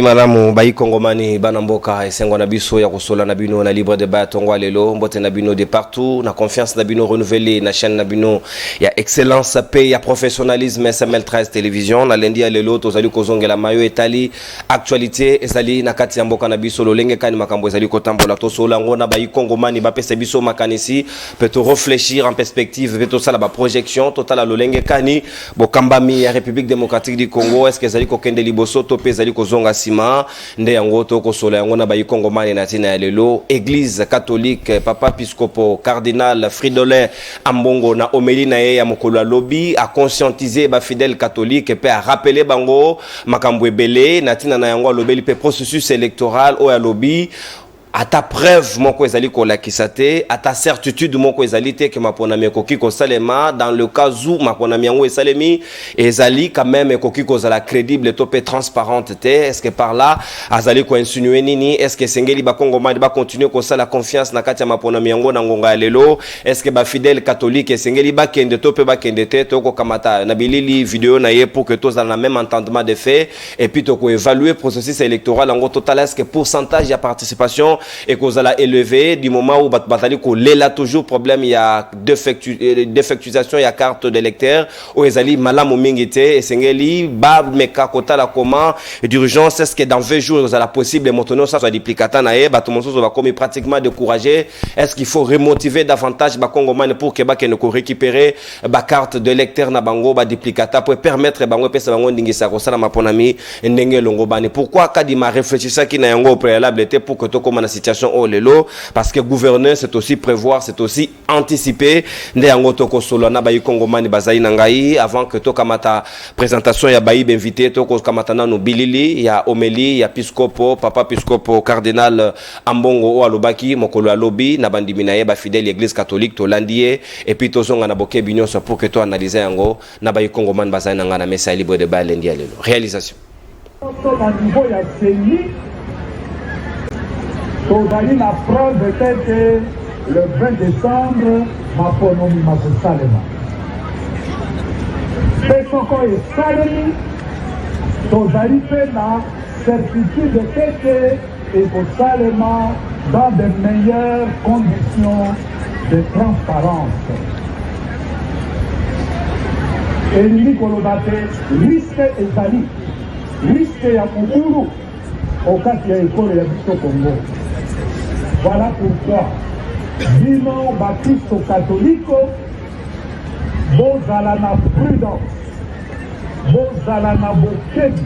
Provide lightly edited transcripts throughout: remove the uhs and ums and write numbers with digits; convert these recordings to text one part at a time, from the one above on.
Malamu bayi kongomani banamboka esengo na biso ya kosola na bino na libre débat tongwa lelo mbote na bino de partout na confiance na bino renouvelée na chaîne na bino ya excellence paix ya professionnalisme SML13 télévision na lendi ya lelo tozali kozongela mayo etali actualité ezali na kati ya mboka na biso lolenge kani makambo ezali kotambola tosola ngona bayi kongomani bapesa biso makanisi peut réfléchir en perspective peut sala ba projection totala lolenge kani bokambami ya République démocratique du Congo est-ce que ezali kokende liboso to pe ezali kozonga nde yango toko sola yango na bayi kongomani na tina ya lelo église catholique papa episcopo cardinal Fridolin Ambongo na homélie na ye ya mokolo lobby a conscientiser ba fidèles catholiques pe a rappeler bango makambo ebele na tina na yango lobeli pe processus électoral o ya lobby ata preuve moko ezali kolakisa te ata certitude moko ezali te ke maponami ekoki kosalema dans le cas où maponami yango esalemi ezali quand même ekoki kozala crédible to pe transparente te est-ce que par là azali ko insinuer nini est-ce que sengeli ba kongomani ba continuer kosala confiance na kati ya maponami yango na ngonga lelo est-ce que ba fidèle catholique sengeli ba kende to pe ba kende te to ko kamata na bilili vidéo na ye pour que tous dans la même entendement de fait et puis to ko évaluer processus électoral en total est-ce que pourcentage de participation et qu'on a élevé du moment où batali ko lela toujours problème il y a défectuisation il y a carte d'électeur ou ezali malamu mingite et sengeli ba meka kota la comment d'urgence est-ce que dans 20 jours vous a la possible maintenant ça soit duplicata na e batomonso va comme pratiquement décourager est-ce qu'il faut remotiver davantage ba kongomane pour que ba ken ko récupérer ba carte d'électeur na bango ba duplicata pour permettre bango pesa bango ndingisa ko sala maponami ndenge longo bani pourquoi kadima réfléchir ça qui na yango préalable était pour que to comme na situation au lelo parce que gouverner c'est aussi prévoir c'est aussi anticiper nde yango to ko solo na bayi kongomani bazai na ngai avant que to kamata présentation ya bayi invité to ko kamata na no bilili ya homélie ya episcopo papa episcopo cardinal Ambongo o alobaki mokolo alobi na bandimi na ye ba fidèle église catholique to landie et puis to zonga na boke binyo so pour que to analyser yango na bayi kongomani bazai na ngana mesa libre de ba lendi ya lelo réalisation tozali na preuve que le 20 décembre maponomi makosalema mpe soko esalemi tozali mpe na certitude que ekosalema dans de meilleures conditions de transparence elingi koloba te risque ezali risque ya mokulu okati ya ekolo ya biso Congo. Voilà pourquoi, bino baptiste catholique, bozala na prudence, bozala na bokebi,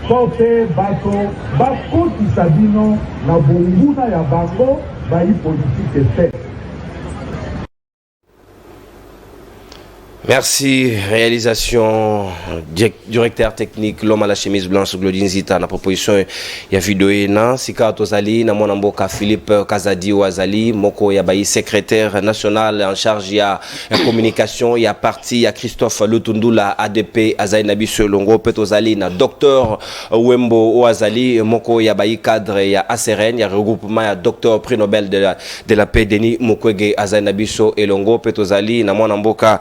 kote bato bakotisa bino na bonguna ya bango bayi politique te. Merci, réalisation, directeur technique, l'homme à la chemise blanche, Glodine Zita, na proposition, il y a vidéo, na, Sika Tozali, na mon amboka Philippe Kazadi Ouazali, Moko Yabayi, secrétaire national en charge, il y a communication, il y a parti, il y a Christophe Lutundula, ADP, Azaï Nabi Selongo, Petozali, na docteur Wembo Ouazali, Moko Yabayi cadre, il y a ACRN, il y a regroupement, il y a docteur prix Nobel de la paix, Denis Mukwege, Azaï Nabi Selongo, Petozali, na mon amboka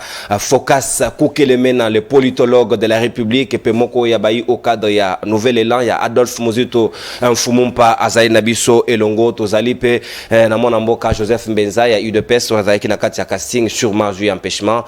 Focus Koukelemena, le politologue de la République, et Pemoko Yabayi au cadre, il y a Nouvel Élan, il y a Adolphe Mouzito, Fumumpa, Azaï Nabiso, Elongo, Tozali, Pe, Namon Amboka, Joseph Mbenza, il y a UDPS, Azaï Kinakatia casting, sûrement, joué empêchement,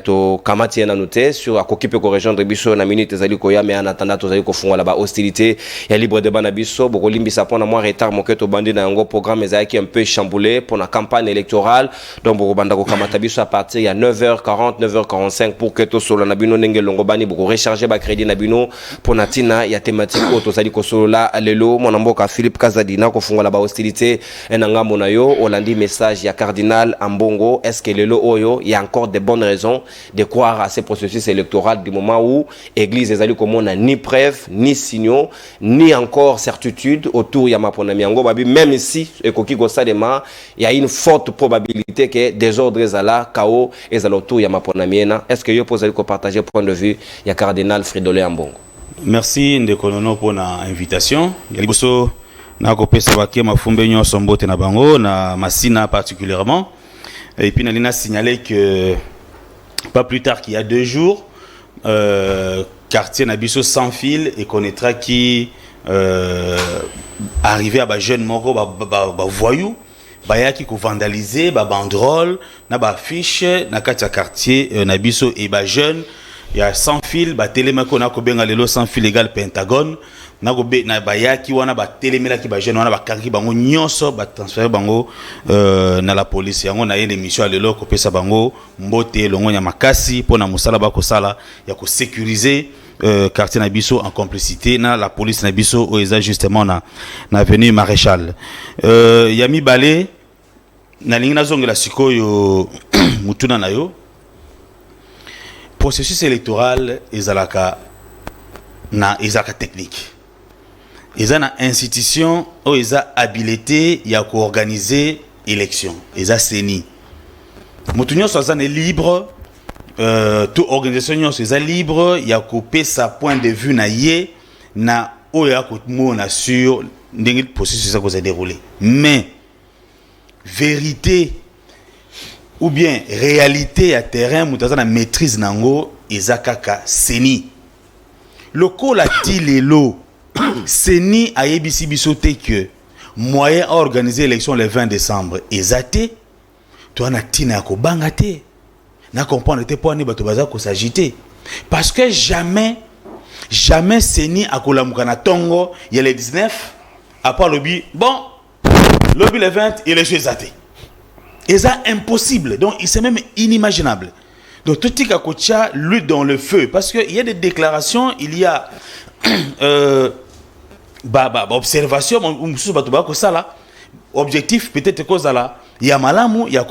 to Kamati Nanoute, sur Akoki Peko rejoindre Biso, na minute Zali Koya, mais en attendant, Tozali Kofunga là-bas, hostilité, il y a libre débat Nabiso, Bokolimbi Sapon, à moi, retard, mon quête au bandit, dans un programme, Ezaï qui est un peu chamboulé pour la campagne électorale, donc Bokobanda Kamata Biso à partir, il y a 9h40, 9h45 pour que to solo na bino ndenge longobani boko recharger ba crédit na bino pour natina ya thématique auto sali ko solo la lelo mon amboka Philippe Kazadi na ko fungola ba hostilité enanga mona yo olandi message ya cardinal Ambongo est-ce que lelo oyo il y a encore de bonnes raisons de croire à ce processus électoral du moment où église ezali ko mona ni preuve ni signaux ni encore certitude autour ya maponami yango babi même si ekoki ko salema il y a une forte probabilité que désordre ezala chaos ezala autour ya maponami. Est-ce que vous pouvez partager point de vue il y a cardinal Fridolin Ambongo? Merci Ndekonono pour l'invitation. Yaliboso na kopesa bakie mafumbe nyonso mbote na bango na Masina particulièrement. Et puis Nalina signalé que pas plus tard qu'il y a 2 jours quartier Nabiso sans fil et connaîtra qui arrivé à ba jeune moko ba voyou ba yaki ko vandaliser ba banderole na ba affiche na kati ya quartier na biso et ba jeune ya sans fil ba télémako na ko benga lelo sans fil égal Pentagone na ko be na ba yaki wana ba télémela ki ba jeune wana ba kangi bango nyonso ba transférer bango na la police yango na yene mission lelo ko pesa bango mbote longo nya makasi pona musala ba ko sala ya ko sécuriser quartier Nabiso en complicité na la police Nabiso au eza justement na avenue Maréchal yami balé na lingi nazongela sikoyo mutuna na yo processus électoral ezalaka technique eza na institution o eza habilité ya ko organiser élection eza seni mutunyo soza ne libre toute organisation est libre, il y a coupé sa point de vue na yé na oya kutmona sur le processus ça s'est déroulé. Mais vérité ou bien réalité à terrain, mutaza na maîtrise nango ezakaka seni. Le kolati lelo seni a yebisi bisote que moyen à organiser l'élection le 20 décembre ezate toi na tina ko bangate. Na comprendre te pour ni bato baza ko s'agiter parce que jamais seni akolamuka na tongo il y a les 19 à part lobby bon lobby le 20 il est jeté et ça impossible donc c'est même inimaginable donc tout tika kocha lui dans le feu parce que il y a des déclarations il y a observation mususu bato ba ko sala objectif peut-être cause là il y a malamu il y a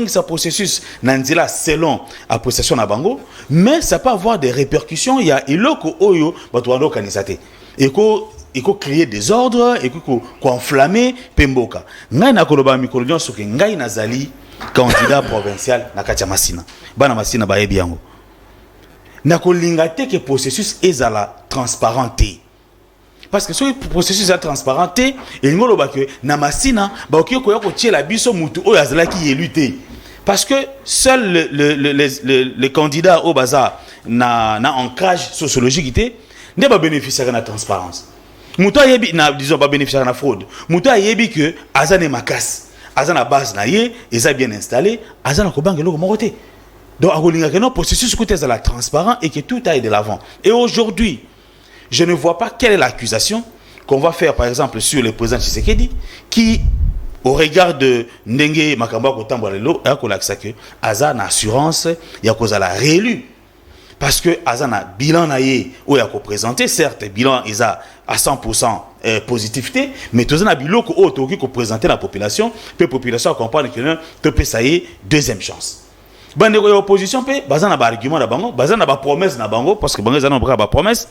sa processus nanzila selon appréciation na bango mais ça peut avoir des répercussions il y a iloko oyo batwando kanisate et ko créer des ordres et ko enflammer pemboka ngai na koloba mikolo nyonso ke ngai nazali candidat provincial na katia Masina bana Masina ba yebi yango na kolinga te ke processus ezala transparenté. Parce que ce processus est transparent et ngolo ba que na Masina ba okiyo ko tiela biso mutu o yazala ki éluté parce que seul le candidat au bazar na ancrage sociologique té ne ba bénéficier de la transparence mutu yebi na disons pas bénéficier de la fraude mutu yebi que azane makas azana base na ye eza bien installé azana ko bangelo ko mokoté donc akolinga que non processus côté za la transparent et que tout aille de l'avant et aujourd'hui je ne vois pas quelle est l'accusation qu'on va faire, par exemple, sur le président Tshisekedi, qui, au regard de Ndenge Makamba Kotambalelo, que Aza na assurance, il y a cause à la réélu. Parce que Aza na bilan naïe, où il y a présenté, certes, bilan est à 100% positivité, mais tout ça na bilan qui présenter la population, que la population comprenne que tu peux ça y est, deuxième chance. Bande opposition, Baza na ba argument na bango, Baza na ba promesse na bango, parce que bango na ba promesse.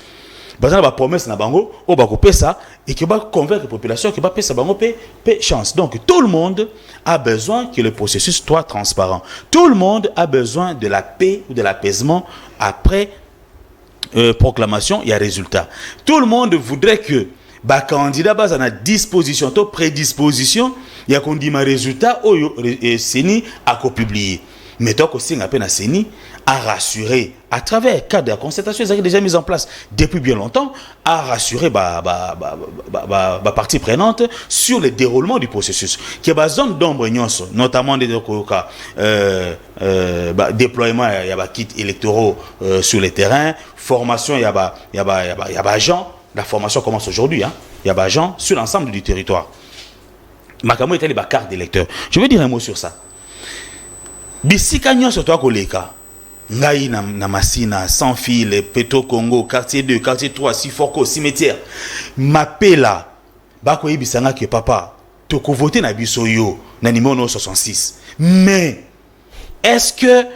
Bazana ba promesse na bango o ba couper ça et que va convaincre la population que va payer ça bango paie chance. Donc tout le monde a besoin que le processus soit transparent. Tout le monde a besoin de la paix ou de l'apaisement après proclamation et résultat. Tout le monde voudrait que ba candidat base à disposition to prédisposition il y a qu'on dit ma résultat oyo seni a ko publier. Mais donc aussi on appelle na seni à rassurer à travers le cadre de la concertation qui est déjà mis en place depuis bien longtemps à rassurer partie prenante sur le déroulement du processus qui est la zone d'ombre notamment des déploiement il y a kits électoraux sur le terrain formation il y a agents la formation commence aujourd'hui il y a agents sur l'ensemble du territoire Makamo était les cartes d'électeurs je veux dire un mot sur ça bisika nyonso to akoleka ngai na Masina sans fil Petro Congo quartier 2 quartier 3 Sifoko cimetière mapela bako yebisanga que papa to ko voter na biso yo na numéro 66 mais est-ce que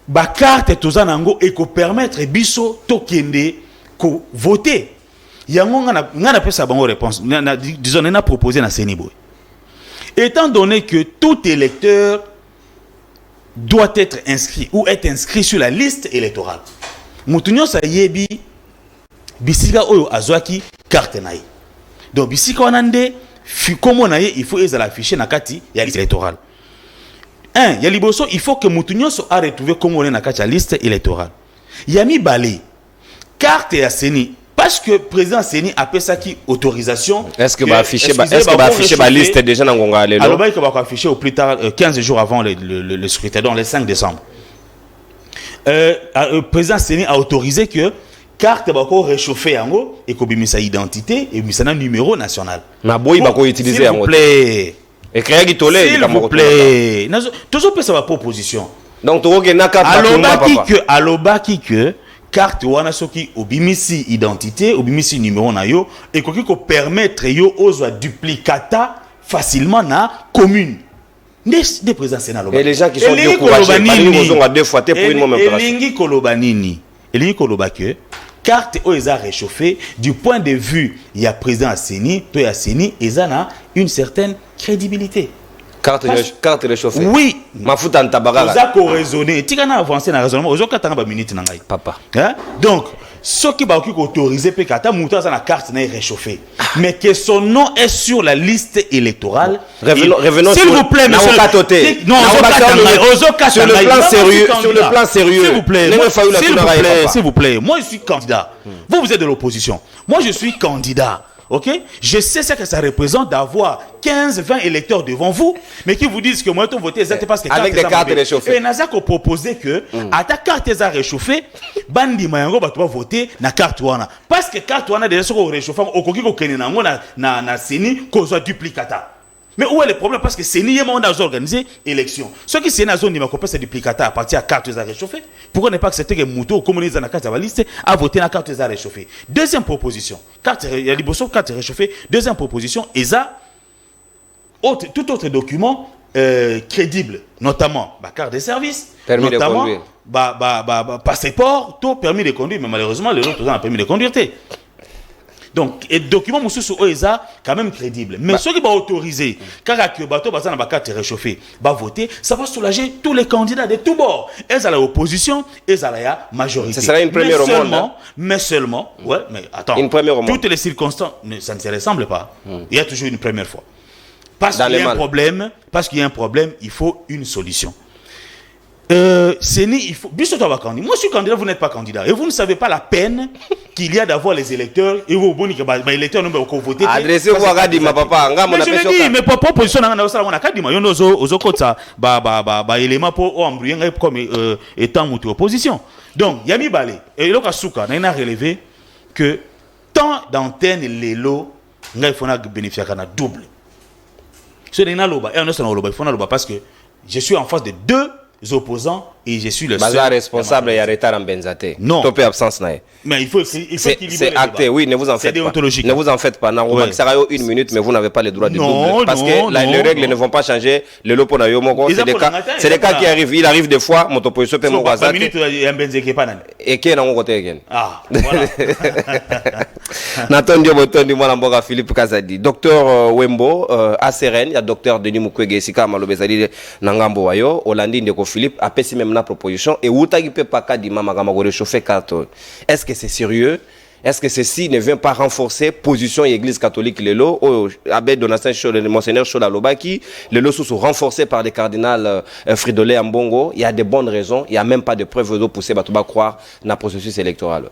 ba carte tozanango et ko permettre biso to kende ko voter yango ngana pesa bango réponse disons na proposer na Seniboy étant donné que tout électeur doit être inscrit ou être inscrit sur la liste électorale. Moutounyo sa yebi bisika oyo azwaki carte naï. Donc bisika wanande comme naï il faut ezala afficher na kati ya liste électorale. Un, ya liboso il faut que Moutounyo so a retrouvé comme on na kati ya liste électorale. Yami balé carte ya seni parce que président Seni a fait ça qui autorisation. Est-ce que va afficher la liste déjà dans Ngonga Lelo? Alors il va afficher au plus tard 15 jours avant le scrutin, donc le 5 décembre. Le président Seni a autorisé que carte va encore réchauffer en haut et qu'on sa identité et un numéro national. Na boy va utiliser s'il vous plaît. Et créer qui tolé. S'il vous plaît. Toujours peut sa proposition. Donc tu vois que na carte aloba qui que carte wana soki obimisi identité obimisi numéro na yo et koki ko permettre yo ozwa duplicata facilement na commune. Des présents Sénat. Et les gens qui sont découragés, ils ont deux fois pour une même opération. Elingi Kolobanini, Elingi Kolobake, carte OESA réchauffée, du point de vue, il y a président Asseni, toi Asseni, ESA une certaine crédibilité. Carte réchauffée. Oui. Ma fout en tabac. Oza ko raisonner, tika na avancer na raisonnement, ozo katanga ba minute na ngai. Papa. Hein? Donc, ce qui va autoriser Pekata Mouta dans la carte n'est réchauffée. Mais que son nom est sur la liste électorale. Revenons s'il vous plaît, monsieur. Non, sur le plan sérieux. S'il vous plaît. Moi, je suis candidat. Vous êtes de l'opposition. Moi, je suis candidat. Ok? Je sais ce que ça représente d'avoir 15-20 électeurs devant vous, mais qui vous disent que moi, tu voté exactement parce que avec des cartes réchauffées. Et Nazak a proposé que, à ta carte est réchauffée, Bandi Mayango va voter na carte wana. Parce que carte wana déjà sur réchauffé, au koki ko kene nango na Seni, qu'on soit duplicata. Mais où est le problème? Parce que Seni on a organisé élection. Ceux qui Seni a zone ma copie c'est duplicata à partir à carte réchauffée. Pourquoi ne pas accepter que Mouto communiste dans la carte à liste a voté la carte réchauffée? Deuxième proposition, carte carte réchauffée. Deuxième proposition, ESA tout autre document crédible, notamment carte de service, permis notamment de conduire, passeport, tout permis de conduire, mais malheureusement les autres ont un permis de conduire. Donc, et document monsieur sur OESA quand même crédible. Mais ceux qui vont autoriser, car à Kyobato, bah ça n'a pas carte réchauffée, va voter, ça va soulager tous les candidats de tous bords. Et à l'opposition, et à la majorité. Ce sera une première au monde. Mais seulement, ouais, mais attends. Une première au monde. Toutes les circonstances, ça ne se ressemble pas. Il y a toujours une première fois. Parce qu'il y a un problème, il faut une solution. Seni, il faut. Moi, je suis candidat, vous n'êtes pas candidat. Et vous ne savez pas la peine qu'il y a d'avoir les électeurs. Et vous, les électeurs ne peuvent pas voter. Adressez-vous à Kadima, papa. Mais je le dis, mais pas position dans la Kadima. Il y a des kota, éléments pour embrouiller comme étant mon opposition. Donc, Yami Balé, et le Kasuka, n'a relevé que tant d'antennes les lots, il faut bénéficier d'un double. Ce n'est pas loba. Et on il faut loba parce que je suis en face de deux opposants et je suis le seul responsable et retard en benzate. Non. Topé absence naïe. Mais il faut équilibrer. C'est acté, oui, ne vous en faites pas. Ne vous en faites pas. Ça va une minute, mais vous n'avez pas le droit de double. Parce que les règles ne vont pas changer. Le lot pour Nayomo, c'est des cas qui arrivent. Il arrive des fois, mon opposition peut m'ouvrir. Et qui est dans mon côté? Ah, voilà. Nathan Dioboton, Mwanamboga Philippe Kazadi. Docteur Wembo, à Seren, il y a docteur Denis Mukwege, Sika Malobezali, Nangambo Wayo, Olandi Ndeko Philippe, a pessimé la proposition et Outagi Pepaka di Mamagama réchauffer carton. Est-ce que c'est sérieux? Est-ce que ceci ne vient pas renforcer position de l'Église catholique Lelo au abbé Donatien le monseigneur Chola Lobaki, le lot sont renforcés par le cardinal Fridolin Ambongo? Il y a de bonnes raisons, il n'y a même pas de preuves de pousser Batouba croire dans le processus électoral.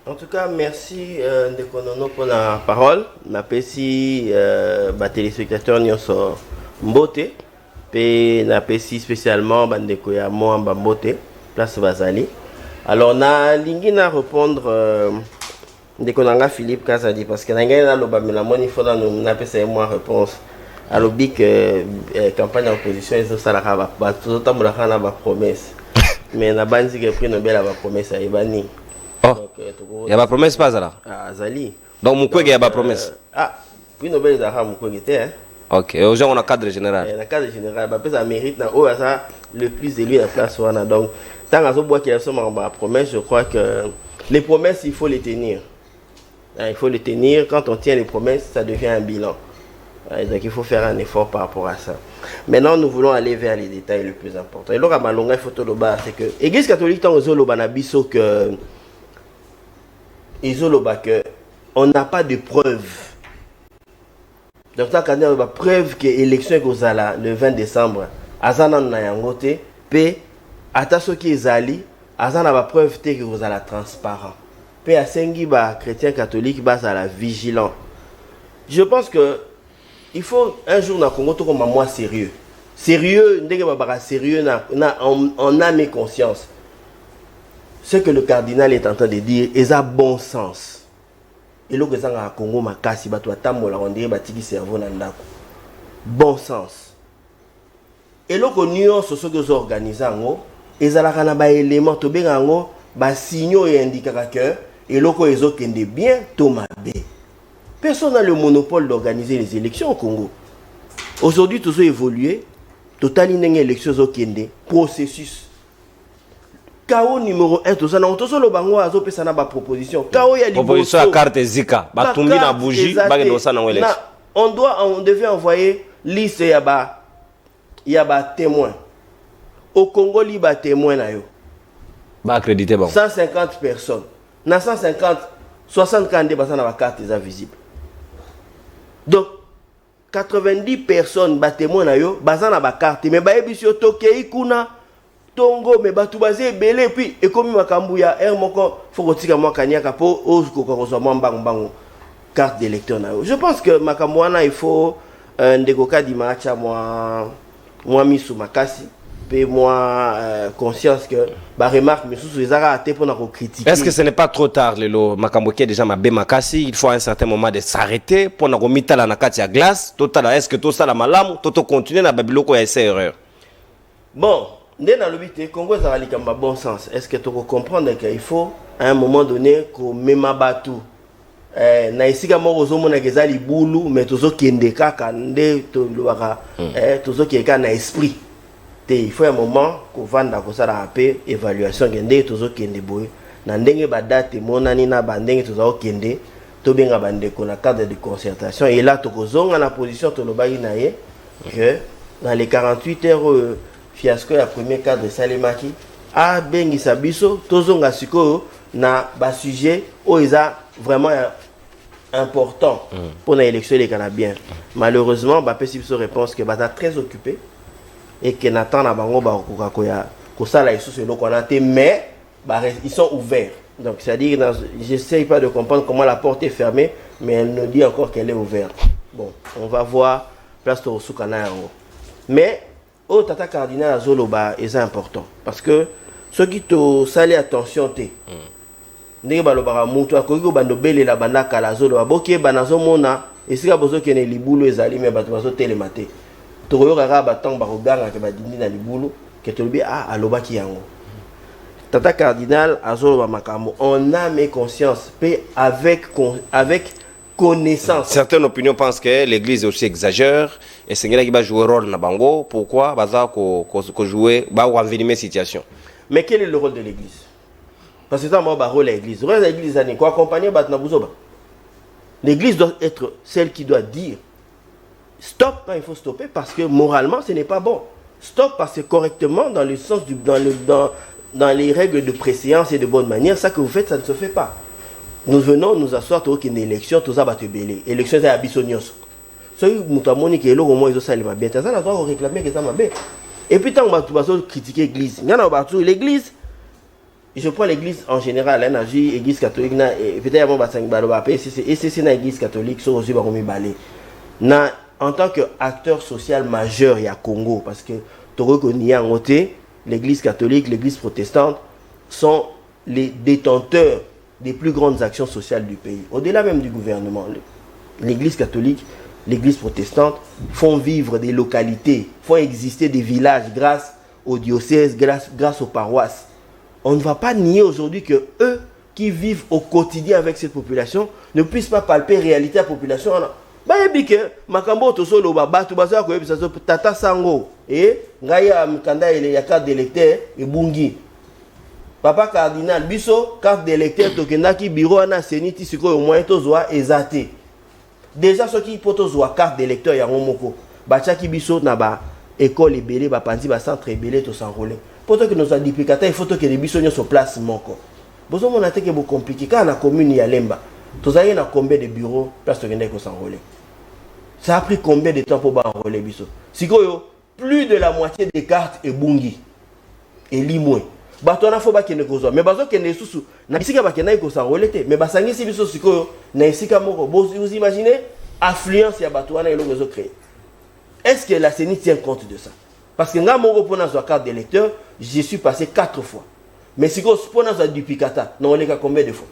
En tout cas, merci de Konono pour la parole. Merci aux téléspectateurs Nyonso Mbote. Et merci spécialement Bandeko ya Moamba Mbote, place Bazali. Alors, na lingina répondre de Konanga Philippe Kazadi parce que nanga na loba mela moni faut nous na pesa moi réponse. Alors big campagne d'opposition ils ça la ba tout temps la na ba promesse. Mais na banzi que prix Nobel ba promesse à Ibani. Oh. Il y a pas promesse pas ça là. Ah Zali. Donc Mukwege y a pas promesse. Ah, prix Nobel da ha Mukwege té hein. Ok, aujourd'hui on a cadre général. Le cadre général, ça mérite le plus élu à la place. Donc, tant qu'il y a ma promesse, je crois que les promesses, il faut les tenir. Il faut les tenir. Quand on tient les promesses, ça devient un bilan. Donc, il faut faire un effort par rapport à ça. Maintenant, nous voulons aller vers les détails les plus importants. Et là, ma photo de bas, c'est que l'Église catholique, tant que on n'a pas de preuves. Donc, tant qu'on a une preuve que l'élection est le 20 décembre, Azana n'a pas voté, puis, à ce qui est allé, Azana a preuve que vous allez transparent. pe asengi ba chrétien catholique bas à la vigilant. Je pense que il faut un jour na Congo to comme moi sérieux. Sérieux, ndenge ba sérieux en âme et conscience. Ce que le cardinal est en train de dire est à bon sens. Et lo que ça na Congo makasi ba to atambola on dirait batiki cerveau na ndako. Bon sens. Et lo ko nyonso so que organiser ngo ezalaka na ba élément to benga ngo ba signaux et indicateurs que et lo ko ezokende bien to mabe. Personne n'a le monopole d'organiser les élections au Congo. Aujourd'hui, tout ça a évolué. Total une élection au Kende. Processus. Chaos numéro 1, tout ça. Non, tout ça, le bango a zopé ça na ba proposition. Chaos y a proposition à carte Zika. Batumbi na bougie. Bagendo ça na élection. On devait envoyer liste y a ba témoin. Au Congo, il y a témoin na yo. Ba accrédité bon. 150 personnes. Na 150, 60 candidats dans la carte est visible. Donc 90 personnes ba témoin na yo bazan na ba carte mais ba ebisio tokei kuna tongo mais batu bazé belé puis et comme makambu ya moko faut kotika mwa kanyaka po ozuko ko kozwa mbangu carte d'électeur na yo. Je pense que makambu wana il faut ndeko kadima acha moi misu makasi pe moi conscience que ba remarque mais sous les arrêtés pour nous critiquer. Est-ce que ce n'est pas trop tard lelo makambo qui déjà ma makasi, il faut à un certain moment de s'arrêter pour nous remettre la nakati à glace total est-ce que tout ça la malamu toto continuer na babiloko ya essa erreur. Bon, dans le but Congo ça va likamba bon sens. Est-ce que tu comprendre qu'il faut à un moment donné ko mema batu na isika moko zomona kezali bulu mais tozo kende kaka nde to loaka tozo keka na esprit. Il faut un moment qu'on vanda ko sala apé évaluation gende tozo kende boy na ndenge ba date monani na ba ndenge tozo kende to benga bande ko na cadre de concertation et là to kozonga na position to lobaki na ye que dans les 48 heures fiasco ya premier cadre Salemaki a bengi sabiso tozonga siko na ba sujet o eza vraiment important pour l'élection des Canadiens. Malheureusement ba possible réponse que ba très occupé et que Nathan na bango ba ko sala isusu lo konate mais ils sont ouverts. Donc c'est à dire j'essaie pas de comprendre comment la porte est fermée mais elle nous dit encore qu'elle est ouverte. Bon, on va voir place to sukana yango. Mais au tata cardinal azoloba est important parce que ceux qui te sali attention té ndenge balobaka mutu akoki ko bando belela bandaka la zoloba boke banazo mona esika bozo kene libulu ezali mais bato bazo telemate. Toyoka batang baroganga ke badindi na libulu ke tolobi alobaki yango tata cardinal azoloba makamo on a mes conscience pe avec connaissance. Certaines opinions pensent que l'église aussi exagère et c'est qui va jouer rôle na bango pourquoi baza ko jouer ba envenimer situation. Mais quel est le rôle de l'église? Parce que ça moi ba rôle l'église. Le rôle de l'église ani quoi accompagner bat na buzoba. L'église doit être celle qui doit dire stop quand il faut stopper parce que moralement ce n'est pas bon. Stop parce que correctement dans le sens dans les règles de préséance et de bonne manière, ça que vous faites ça ne se fait pas. Nous venons nous asseoir pour une élection tous abattre belé. Élection c'est abissonios. Ceux qui mutamoni que l'eau au moins ils ont salima bien. Ça la doit réclamer que ça m'a bien. Et puis tant que tu critiquer l'église. Il y en a partout l'église. Je prends l'église en général, hein, l'église catholique et peut-être avant basang baloba et c'est na église catholique so aussi ba komi balé. Na en tant qu'acteur social majeur, il y a Congo, parce que l'église catholique, l'église protestante sont les détenteurs des plus grandes actions sociales du pays. Au-delà même du gouvernement, l'église catholique, l'église protestante font vivre des localités, font exister des villages grâce aux diocèses, grâce aux paroisses. On ne va pas nier aujourd'hui que eux qui vivent au quotidien avec cette population ne puissent pas palper la réalité de la population. Bayebike makambo to solo batu baza ko yebisa so tata sango ngaya mkanda ile ya carte d'électeur ebungi papa cardinal biso carte d'électeur to kendaki bureau na seniti siko au moins to zwa ezate déjà ceux qui poto zwa carte d'électeur ya ngomoko bachaki biso na ba école ebele ba panzi ba centre ebele to s'enrôler poto que nos duplicata il faut que les biso nyo so place moko bozo mona te que bo compliqué kana commune ya Lemba to zaye na combien de bureaux place to kende ko s'enrôler. Ça a pris combien de temps pour enrôler les biso? Sikoyo, plus de la moitié des cartes est bungi. Et limoué. bato na fo ba kende kozwa mais bazo kende susu na bisika ba kende ko s'enrôler te mais basangisi biso sikoyo na esika moko vous imaginez affluence ya bato wana eloko zo créer. Est-ce que la CENI tient compte de ça? Parce que nga moko pona zo carte d'électeur, j'y suis passé 4 fois. Mais si ko pona zo duplicata, non on est combien de fois?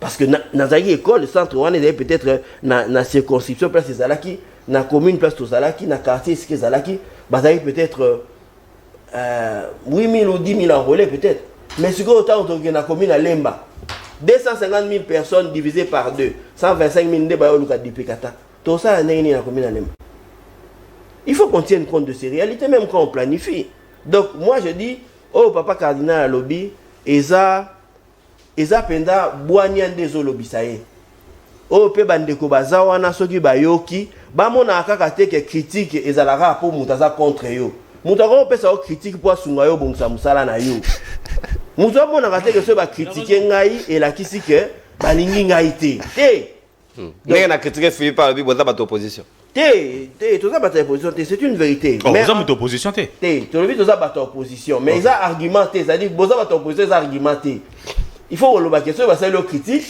Parce que nazaki école centre wana est peut-être na circonscription place ezalaki, na commune place tozalaki, na quartier ce ezalaki, bazaki peut-être 8 000 ou 10 000 enrôlés peut-être. Mais si on a la commune à Lemba, 250 000 personnes divisées par 2, 125 000 débats au Lucas Duplicata. Tout ça, on a la commune à Lemba. Il faut qu'on tienne compte de ces réalités, même quand on planifie. Donc, moi je dis, oh papa cardinal à lobby, Eza penda boignan des lobby ça y est. Oh pe bandeko bazawana soki bayoki, ba mona kaka te que critique ezalaka pour mutaza contre yo. Mutako pesa critique pour sunga yo bongsa musala na yo. Mutu mona kate que so ba critiquer ngai et la kisi que balingi ngai te. N'est na critiquer Philippe par bi boza ba opposition. Tout ça bata opposition, c'est une vérité. Mais vous avez opposition te. Tout le tout ça bata opposition, mais ils a argumenté, c'est-à-dire boza bata opposition, ils a argumenté. Il faut que le question va ser le critique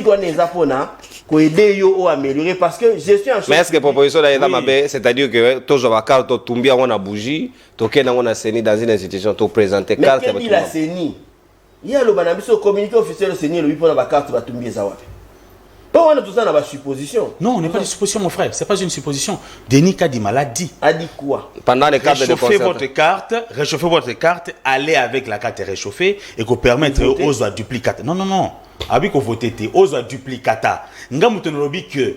on est zapona ko aider yo ou améliorer parce que gestion en mais est-ce que proposition là mabe c'est-à-dire que toujours va carte tumbia on a bougie toke na on a CENI dans une institution to présenter carte mais la CENI il y a le banabiso communiqué officiel le CENI le pour la carte va tumbia za wapi. Bon, on a tout ça dans la supposition. Non, on n'est pas de supposition, mon frère. C'est pas une supposition. Denis Kadima l'a dit. A dit quoi? Pendant les cartes de réchauffez votre carte, allez avec la carte réchauffée et qu'on permette aux duplicata. Non. Abi qu'on vote aux duplicata. Nga mutonolobi que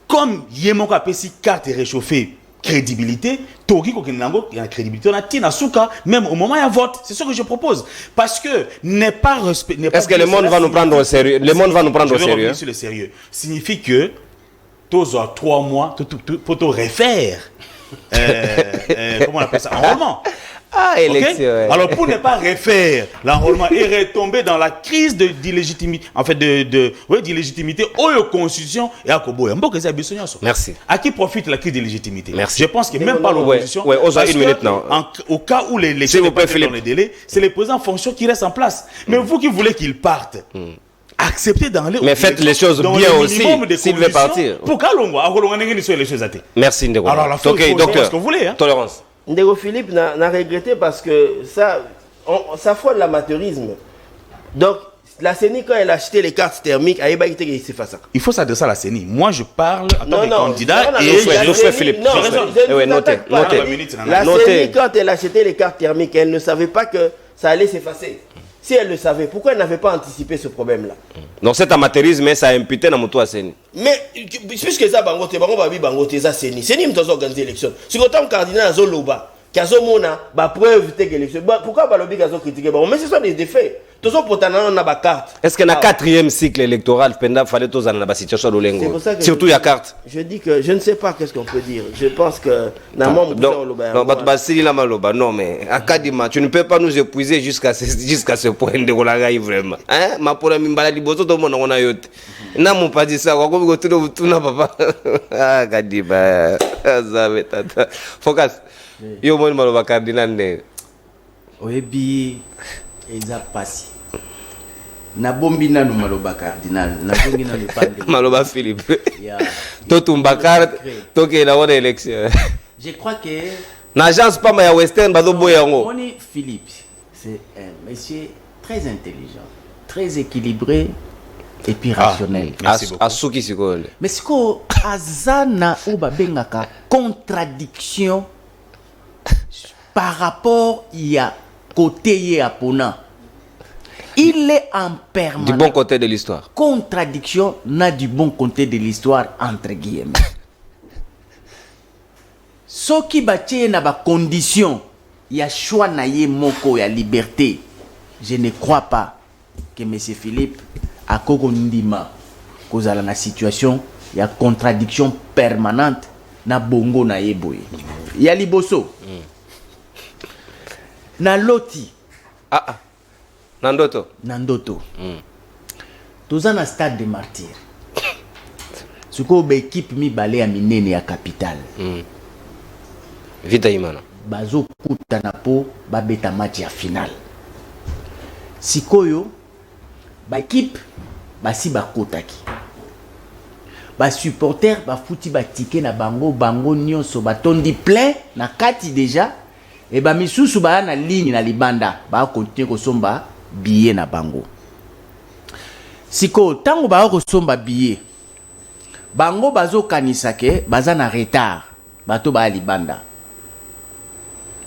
comme yemoko apesi carte réchauffée crédibilité, Tori Kokenango, il y a crédibilité, on a Tina Souka, même au moment où il y a vote. C'est ce que je propose. Parce que n'est pas respect. Est-ce que le monde va nous prendre au sérieux? Le monde va nous prendre au sérieux. Sur le sérieux. Signifie que, tous 3 mois, pour te refaire, comment on appelle ça? Enrôlement. Ah, élection. Okay? Alors, pour ne pas refaire l'enrôlement et retomber dans la crise d'illégitimité, en fait, d'illégitimité, aux constitution et à Kobo. Merci. À qui profite la crise d'illégitimité? Merci. Je pense que même pas l'opposition. Ouais, une minute, non. Au cas où les s'il vous plaît, dans les délais, c'est les présidents en fonction qui restent en place. Mais vous qui voulez qu'ils partent, acceptez d'aller. Mais faites les choses bien aussi, s'il veut partir. Pourquoi les choses à merci, Ndeko. Alors, la ok, docteur, ce que vous voulez. Tolérance. Ndeko Philippe n'a regretté parce que ça frôle l'amateurisme. Donc, la CENI, quand elle a acheté les cartes thermiques, il faut s'adresser à la CENI. Moi, je parle en tant que candidat et je fais Philippe. Notez. La CENI, quand elle a acheté les cartes thermiques, elle ne savait pas que ça allait s'effacer. Si elle le savait, pourquoi elle n'avait pas anticipé ce problème-là? Donc cet amateurisme, ça a imputé dans mon CENI. Mais puisque ça, ça CENI. CENI m'a organisé l'élection. Si autant cardinal Zoloba, qui a ba preuve de l'élection, pourquoi Balobi a critiqué? Mais ce sont des défaits. Tous les potanans n'ont pas carte. Est-ce que dans le 4e cycle électoral, il fallait tous dans la situation de l'Olengo? Surtout il y a carte. Je dis que je ne sais pas qu'est-ce qu'on peut dire. Je pense que non mais Akadima, tu ne peux pas nous épuiser jusqu'à ce point de Rolagaï vraiment. Hein? Ma pour la mimbala bozo tout le monde on a eu. Na mon pas dit ça. Quoi que tout na papa. Ah Akadima. Azave tata. Focus. Yo mon maloba cardinal ne. Oebi eza pasi. Na bombi nanu maloba cardinal, na bongi nanu pande. Maloba Philippe. To tumbakar, to ke na wona élection. Je crois que l'agence pas ma Western bazo boyango. Moni Philippe, c'est un monsieur très intelligent, très équilibré et puis rationnel. Asuki sikole. Mais ce ko azana ou babengaka contradiction par rapport à côté apona. Il est en permanence. Du bon côté de l'histoire. Contradiction n'a du bon côté de l'histoire entre guillemets. Ce qui bâtit na ba condition, il y a choix na ye moko ya liberté. Je ne crois pas que M. Philippe a kokondima kozala na situation il y a contradiction permanente na bongo na ye boye. Il y a liboso. Na loti. Nandoto. Toza na stade de martyr. Suko be équipe mi balé a minene ya capitale. Vita imana. Bazo kuta na po babeta match ya finale. sikoyo ba équipe basi bakotaki ba supporter ba futi ba ticket na bango nyonso batondi plein na kati déjà et ba misusu ba na ligne na libanda ba continuer kosomba billet na bango siko tango ba kosomba billet bango bazo kanisa ke baza na retard bato ba libanda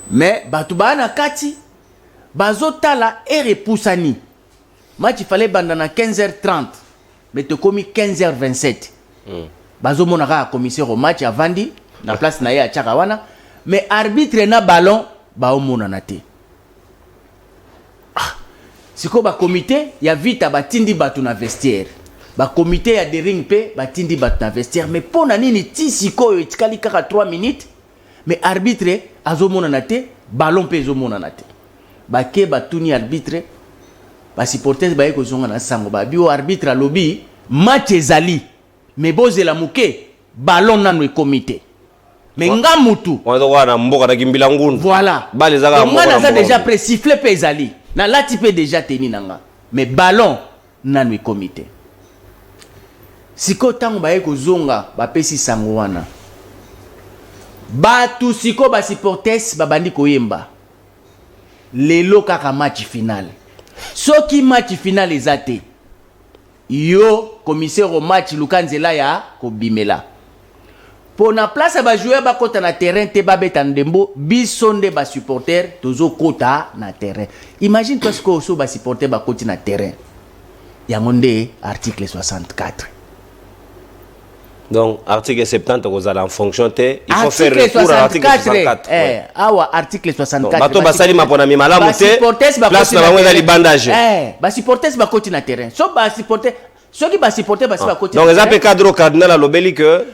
mais bato ba na kati bazo tala et repoussani match fallait banda na 15h30 mais te komi 15h27 bazo monaka a commissaire au match avandi na place na ye a tchaka wana mais arbitre na ballon ba omona na te siko ba comité ya vita batindi batu na vestiaire ba comité ya de ring pe batindi batu na vestiaire mais pona nini ti siko etikali kaka 3 minutes mais arbitre azomona na te ballon pe azomona na te ba ke batuni arbitre ba supporters ba yeko zonga na sango ba bio arbitre lobby match ezali mais bozela muke ballon nano e comité mais nga mutu on doit na mboka na kimbila ngundu voilà bale zaka mboka na za déjà pré siffler pe ezali na lati pe déjà teni nanga mais ballon nano e comité siko tango ba yeko zonga ba pesi sango wana batu siko ba supporters babandi koyemba lelo kaka match final soki match final ezate yo commissaire au match lukanzela ya kobimela pona place ba joueur ba kota na terrain te ba beta ndembo bisonde ba supporter tozo kota na terrain imagine toi ce que so ba supporter ba koti na terrain yangonde article 64 donc article 70 kozala en fonction te il faut article faire recours à l'article 64 awa article 64 bato basali mapona mi malamu te place na bango na libandage ba supporters ba koti na terrain so ba supporter soki ba supporter ba koti donc ça peut cadre cardinal lobeli que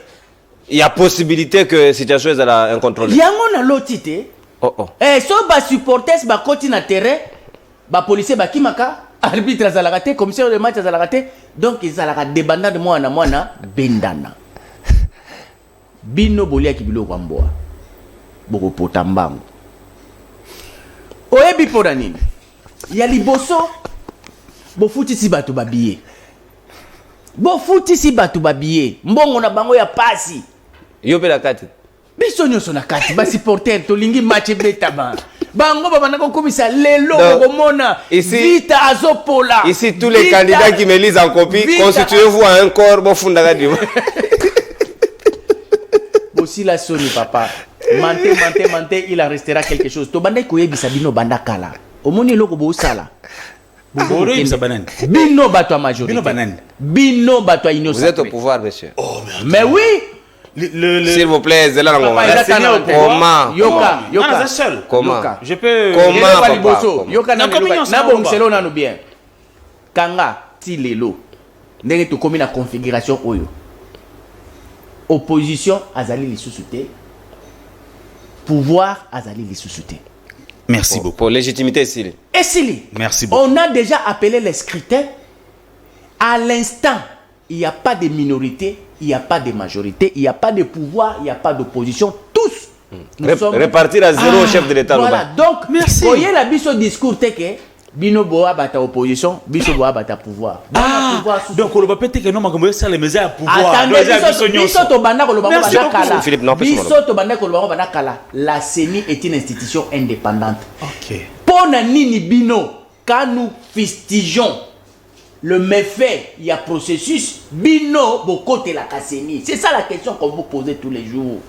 il y a possibilité que situation est incontrôlée yango na loti te so ba supporters ba koti na terrain ba policier ba kimaka arbitre azalaka te commissaire de match azalaka te donc ezalaka débandade mwana bendana bino boliaki biloko ya mboa bokopota mbango oyebi mpona nini ya liboso bofutisi bato babiye mbongo na bango ya pasi yo mpe na kati biso nyonso na kati basupporter tolingi match ebetama bango babanda kokomisa lelo bokomona vita azopola ici tous les candidats qui me lisent en copie constituez-vous à un corps bofundaka dima aussi la soni papa mante il en restera quelque chose to banda koyebisa bino banda kala omoni eloko bosala bino bato ya majorité bino bato ya innocent vous êtes au pouvoir monsieur mais oui s'il vous plaît zela na ngoma comment je peux yoka na bongselo nanu bien kanga ti lelo ndenge tokomi na configuration oyo opposition azali lisusu te pouvoir azali lisusu te merci beaucoup pour légitimité ici merci beaucoup on a déjà appelé les scrutins à l'instant il n'y a pas de minorité il n'y a pas de majorité il n'y a pas de pouvoir il n'y a pas d'opposition tous nous sommes répartir à zéro au chef de l'état voilà donc merci voyez la biso discours te que bino boa bata opposition biso boa bata pouvoir donc on va péter que non makambo ça les mesures à pouvoir attendez biso to banda ko loba banda kala biso to banda ko loba banda kala la CENI est une institution indépendante OK pona nini bino quand nous fustigeons le méfait il y a processus bino bokote la CENI c'est ça la question qu'on vous pose tous les jours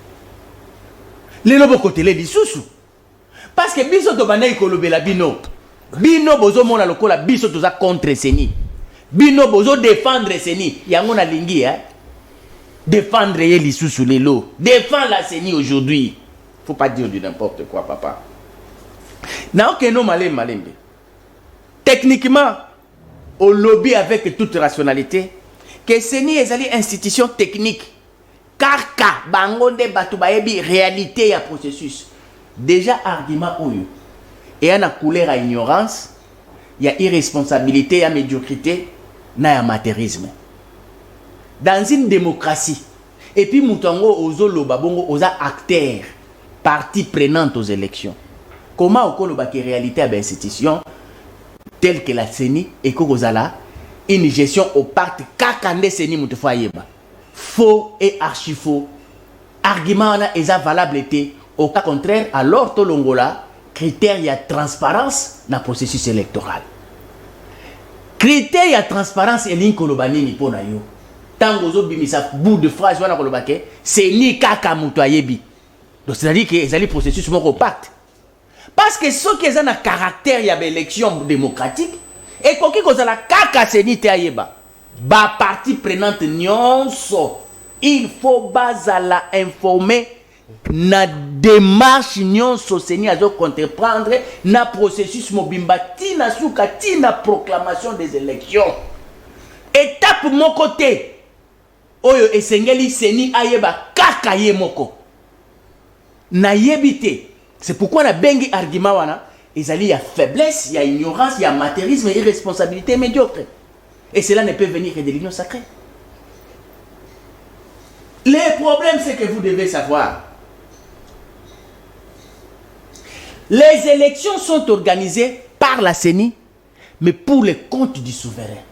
les lobo kote les lisusu parce que biso to banda ko lobela bino bozo mona lokola biso toza contre CENI bino bozo défendre CENI yango na lingi défendre ye lisusu lelo défendre la CENI aujourd'hui faut pas dire du n'importe quoi papa na okeno malembe techniquement au lobby avec toute rationalité que CENI ezali institution technique kaka bango nde bato bayebi réalité ya processus déjà argument oyo et y a une couleur à ignorance, il y a irresponsabilité, il y a médiocrité, il y a amateurisme. Dans une démocratie, et puis Moutango, ozo lobabongo, oza acteur, partie prenante aux élections. Comment on peut réalité à l'institution telle que la CENI et Kokozala, une gestion opacte, kakande CENI moutefo ayeba. Faux et archi faux. Argument est valable été. Au cas contraire, alors Tolongola, critère y a transparence dans le processus électoral. Critère y a transparence et ligne kolobani ni pona yo. Tango zo bimisa bout de phrase wana kolobake, CENI kaka mutu ayebi. Donc c'est-à-dire que les processus sont opaques. Parce que ceux qui ont un caractère, il y a une élection démocratique, et quand ils ont la kaka CENI te ayeba, ba partie prenante nyonso, il faut bazala informer na démarche nyonso CENI azo entreprendre na processus mobimba tina suka tina proclamation des élections. Étape mon côté, oyo esengeli CENI ayeba kaka ye moko. Na yebite. C'est pourquoi la bengi argument wana, il y a faiblesse, il y a ignorance, il y a amateurisme et irresponsabilité médiocre. Et cela ne peut venir que de l'union sacrée. Le problème, c'est que vous devez savoir. Les élections sont organisées par la CENI, mais pour le compte du souverain.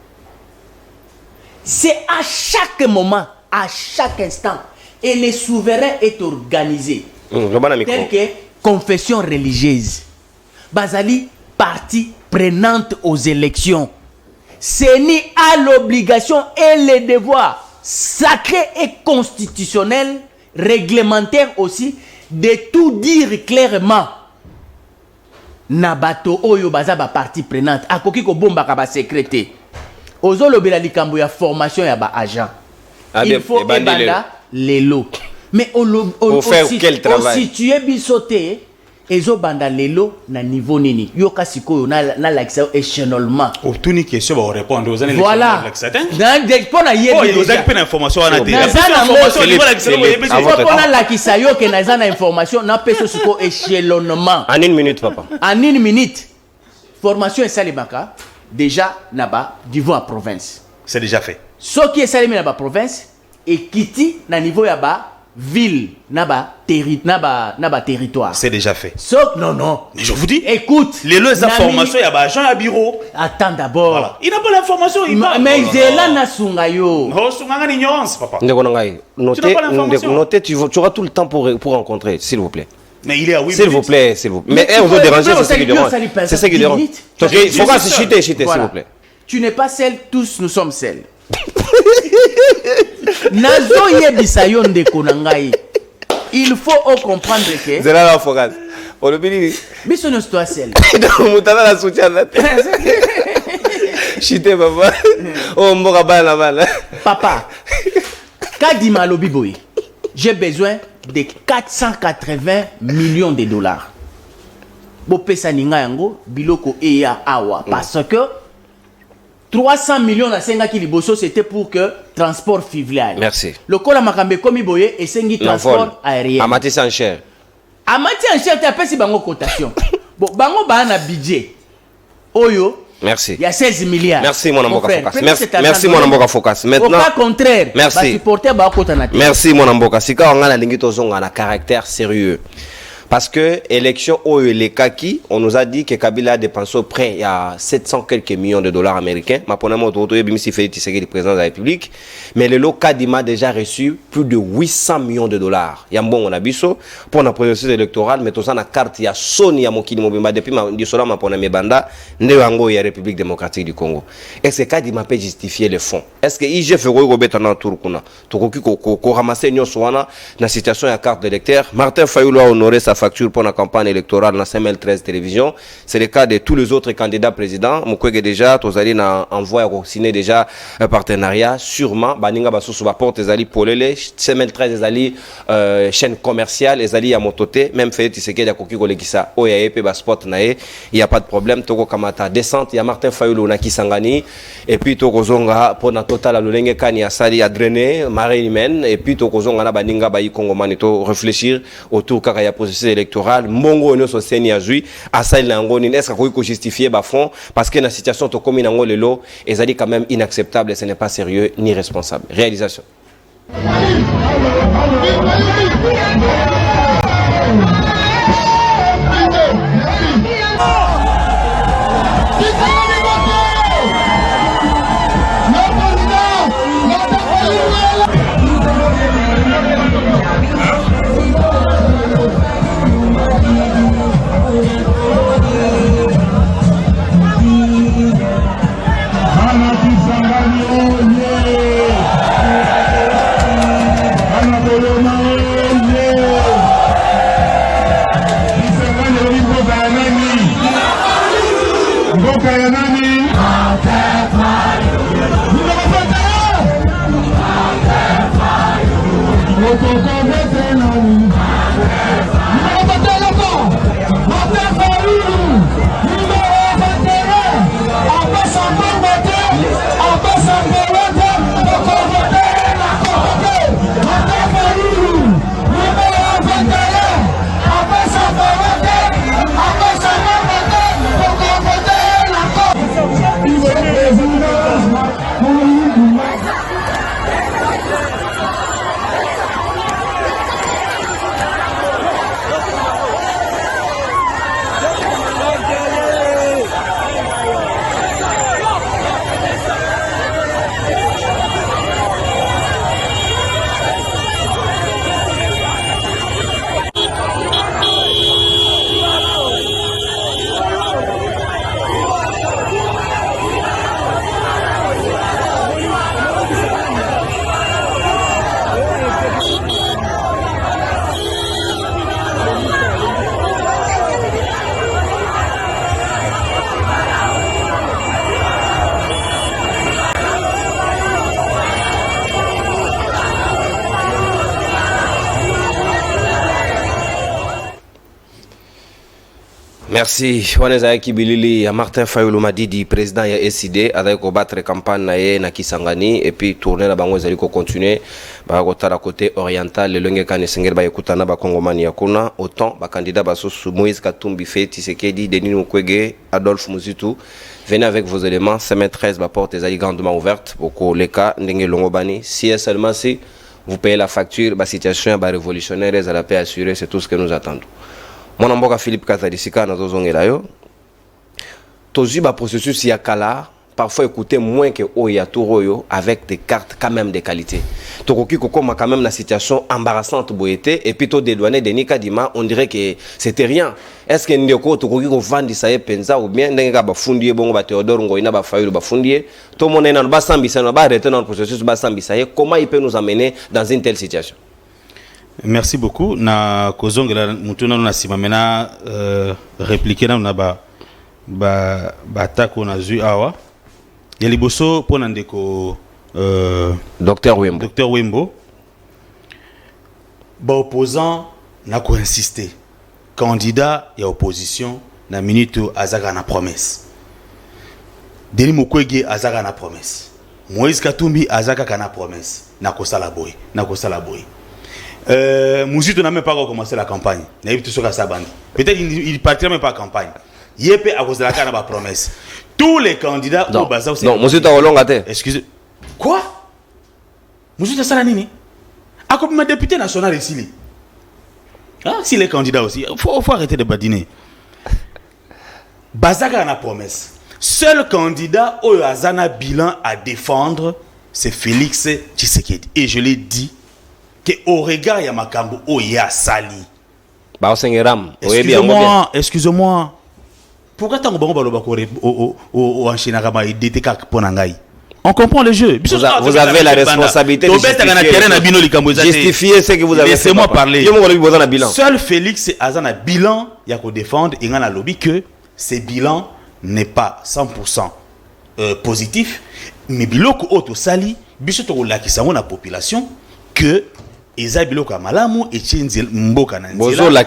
C'est à chaque moment, à chaque instant, et le souverain est organisé. Tel que confession religieuse. Bazali, partie prenante aux élections. CENI a l'obligation et le devoir sacré et constitutionnel, réglementaire aussi, de tout dire clairement. Nabato oyo bazaba partie prenante. Akoki ko bomba kaba secrété. Ozo lobela likambo ya formation ya ba agent. Il faut ebanda lelo. Mais pour faire quel travail? Situé bisoté ezo banda lelo na niveau nini. Yo kasiko na l'accès échelonnement. Obtuni question ba répondre aux années. Voilà. Dans des pona yebi. Vous avez pas d'information à la télé. On a la kisayo que na zana information na peso siko échelonnement. En une minute papa. En une minute. Formation et salibaka déjà naba niveau à province. C'est déjà fait. Ce qui est salimi naba province et kiti na niveau ya ba ville naba territoire. C'est déjà fait. Non. Mais je vous dis, écoute, les informations, il y a agent à bureau. Attends d'abord. Voilà. Il n'a pas l'information, il va. Mais c'est là na sungayo. Oh, sunga ignorance, papa. Notez, tu auras tout le temps pour rencontrer, s'il vous plaît. Mais il est à 8 s'il vous plaît. Mais on veut déranger, c'est ce qui dérange. C'est ce qui dérange. Il faut pas se chuter, s'il vous plaît. Tu n'es pas seul, tous nous sommes seuls. Nazo yebisayo ndeko nangai. Il faut comprendre que c'est là la focale. On le dit. Mais ce n'est pas seul. Moutana la soutien là. Chité papa. Oh mora bala bala. Papa. Kadima lobiboy. J'ai besoin de 480 millions de dollars. Bo pesa ninga yango biloko eya awa parce que 300 millions na senga ki liboso c'était pour que transport fluvial. Merci. Le kola makambe komi boye et sengi transport aérien. Amati sans cher. Amati en cher t'appelles si bango cotation. Bon bango ba na budget. Oyo. Merci. Il y a 16 milliards. Merci mon amboka focus. Merci mon amboka focus. Maintenant. Au cas contraire. Merci. Supporter ba kotana. Merci mon amboka. Sika on a la lingi tozonga na caractère sérieux. Parce que élection au les kaki, on nous a dit que Kabila a dépensé près à 700 quelques millions de dollars américains. Ma pour le président de la République. Mais le lot Kadima a déjà reçu plus de 800 millions de dollars. Il y a un bon abisso pour la processus électorale, mais tout ça na carte il y a Sony ya Mokili Mobimba depuis ma sola ma pour mes banda ndewango ya République démocratique du Congo. Est-ce que Kadima peut justifier les fonds? Est-ce que IGF Robert na tour kuna to ko ramasser nyoso wana na situation ya carte d'électeur? Martin Fayulu a honoré sa facture pour la campagne électorale dans 5013 télévision. C'est le cas de tous les autres candidats présidents. Mukwege déjà, Tozali na envoyé signé déjà un partenariat. Sûrement, Baninga Basusu Baport, Ezali Polele, 5013 Ezali chaîne commerciale, Ezali Yamotote, même fait Tiseke Yakoki Kolegisa, Oyaepe Basport Nae, il n'y a pas de problème. Toko Kamata descente, il y a Martin Fayulu Naki Sangani, et puis Toko Zonga pour la totale Lolenge Kani Asali a drainé, Marie Limen, et puis Toko Zonga Baninga Bayi Kongo Manito, réfléchir autour Kakaya processus électoral mongo no so seni azui asali nango ni est-ce qu'on peut justifier ba fond parce que la situation to comme nango lelo ezali quand même inacceptable et ce n'est pas sérieux ni responsable. Réalisation. Merci. Waneza Kibilili ya Martin Fayulu Madidi, président ya SID, avec combattre campagne na ye na Kisangani et puis tourner la bango zali ko continuer ba kotala côté oriental le longue kan sengel ba ekutana ba kongomani yakuna autant ba candidat ba sosu Moïse Katumbi Fait Tshisekedi Denis Mukwege Adolphe Muzitu. Venez avec vos éléments. Semaine 13 ba porte est grandement ouverte pour les cas ndenge longobani si seulement si vous payez la facture ba situation ba révolutionnaire à la paix assurée, c'est tout ce que nous attendons. Mon amboka Philippe Kazadisika na zozongela yo tozi ba processus ya kala parfois écouter moins que oya toroyo avec des cartes quand même de qualité tokoki kokoma quand même la situation embarrassante boyete et puis to dédouaner Denis Kadima on dirait que c'était rien. Est-ce que ndeko tokoki ko vandisa ye penza ou bien ndenge ba fundier bongo ba Théodore Ngoina ba Fayulu ba fundier to monena ba sambisa na ba arrêter dans le processus ba sambisa ye comment il peut nous amener dans une telle situation? Merci beaucoup. Na kozongela mutuna na sima mena répliquer na ba attaque on a vu awa. Ya liboso pona ndeko Docteur Wembo. Docteur Wembo. Ba opposant na ko insister. Candidat ya opposition na minute azaka na promesse. Denis Mukwege azaka na promesse. Moïse Katumbi azaka na promesse. Na ko sala boy. Mouzito n'a même pas commencé la campagne. Peut-être il partira même pas la campagne. Yépe à cause de la canne à promesse. Tous les candidats non, au bazar. Non, Mouzito a longaté. Excusez. Quoi? Mouzito Salanini? A comme ma député national ici. Ah, si les candidats aussi. Faut arrêter de badiner. Bazaka a promesse. Seul candidat au Azana bilan à défendre, c'est Félix Tshisekedi. Et je l'ai dit. Que au regard ya makambo o ya sali ba osengeram excusez-moi pourquoi tango bango baloba ko o enchaîner kama ideteka pona ngai on comprend le jeu vous avez la responsabilité de justifier ce que vous avez. Laissez-moi parler. Seul Félix Azana bilan ya ko défendre et ngana lobby que ce bilan n'est pas 100% positif mais biloko auto sali biso to la ki sango na population que Ezabiloko malamu et Tchinzil Mboka Nanzila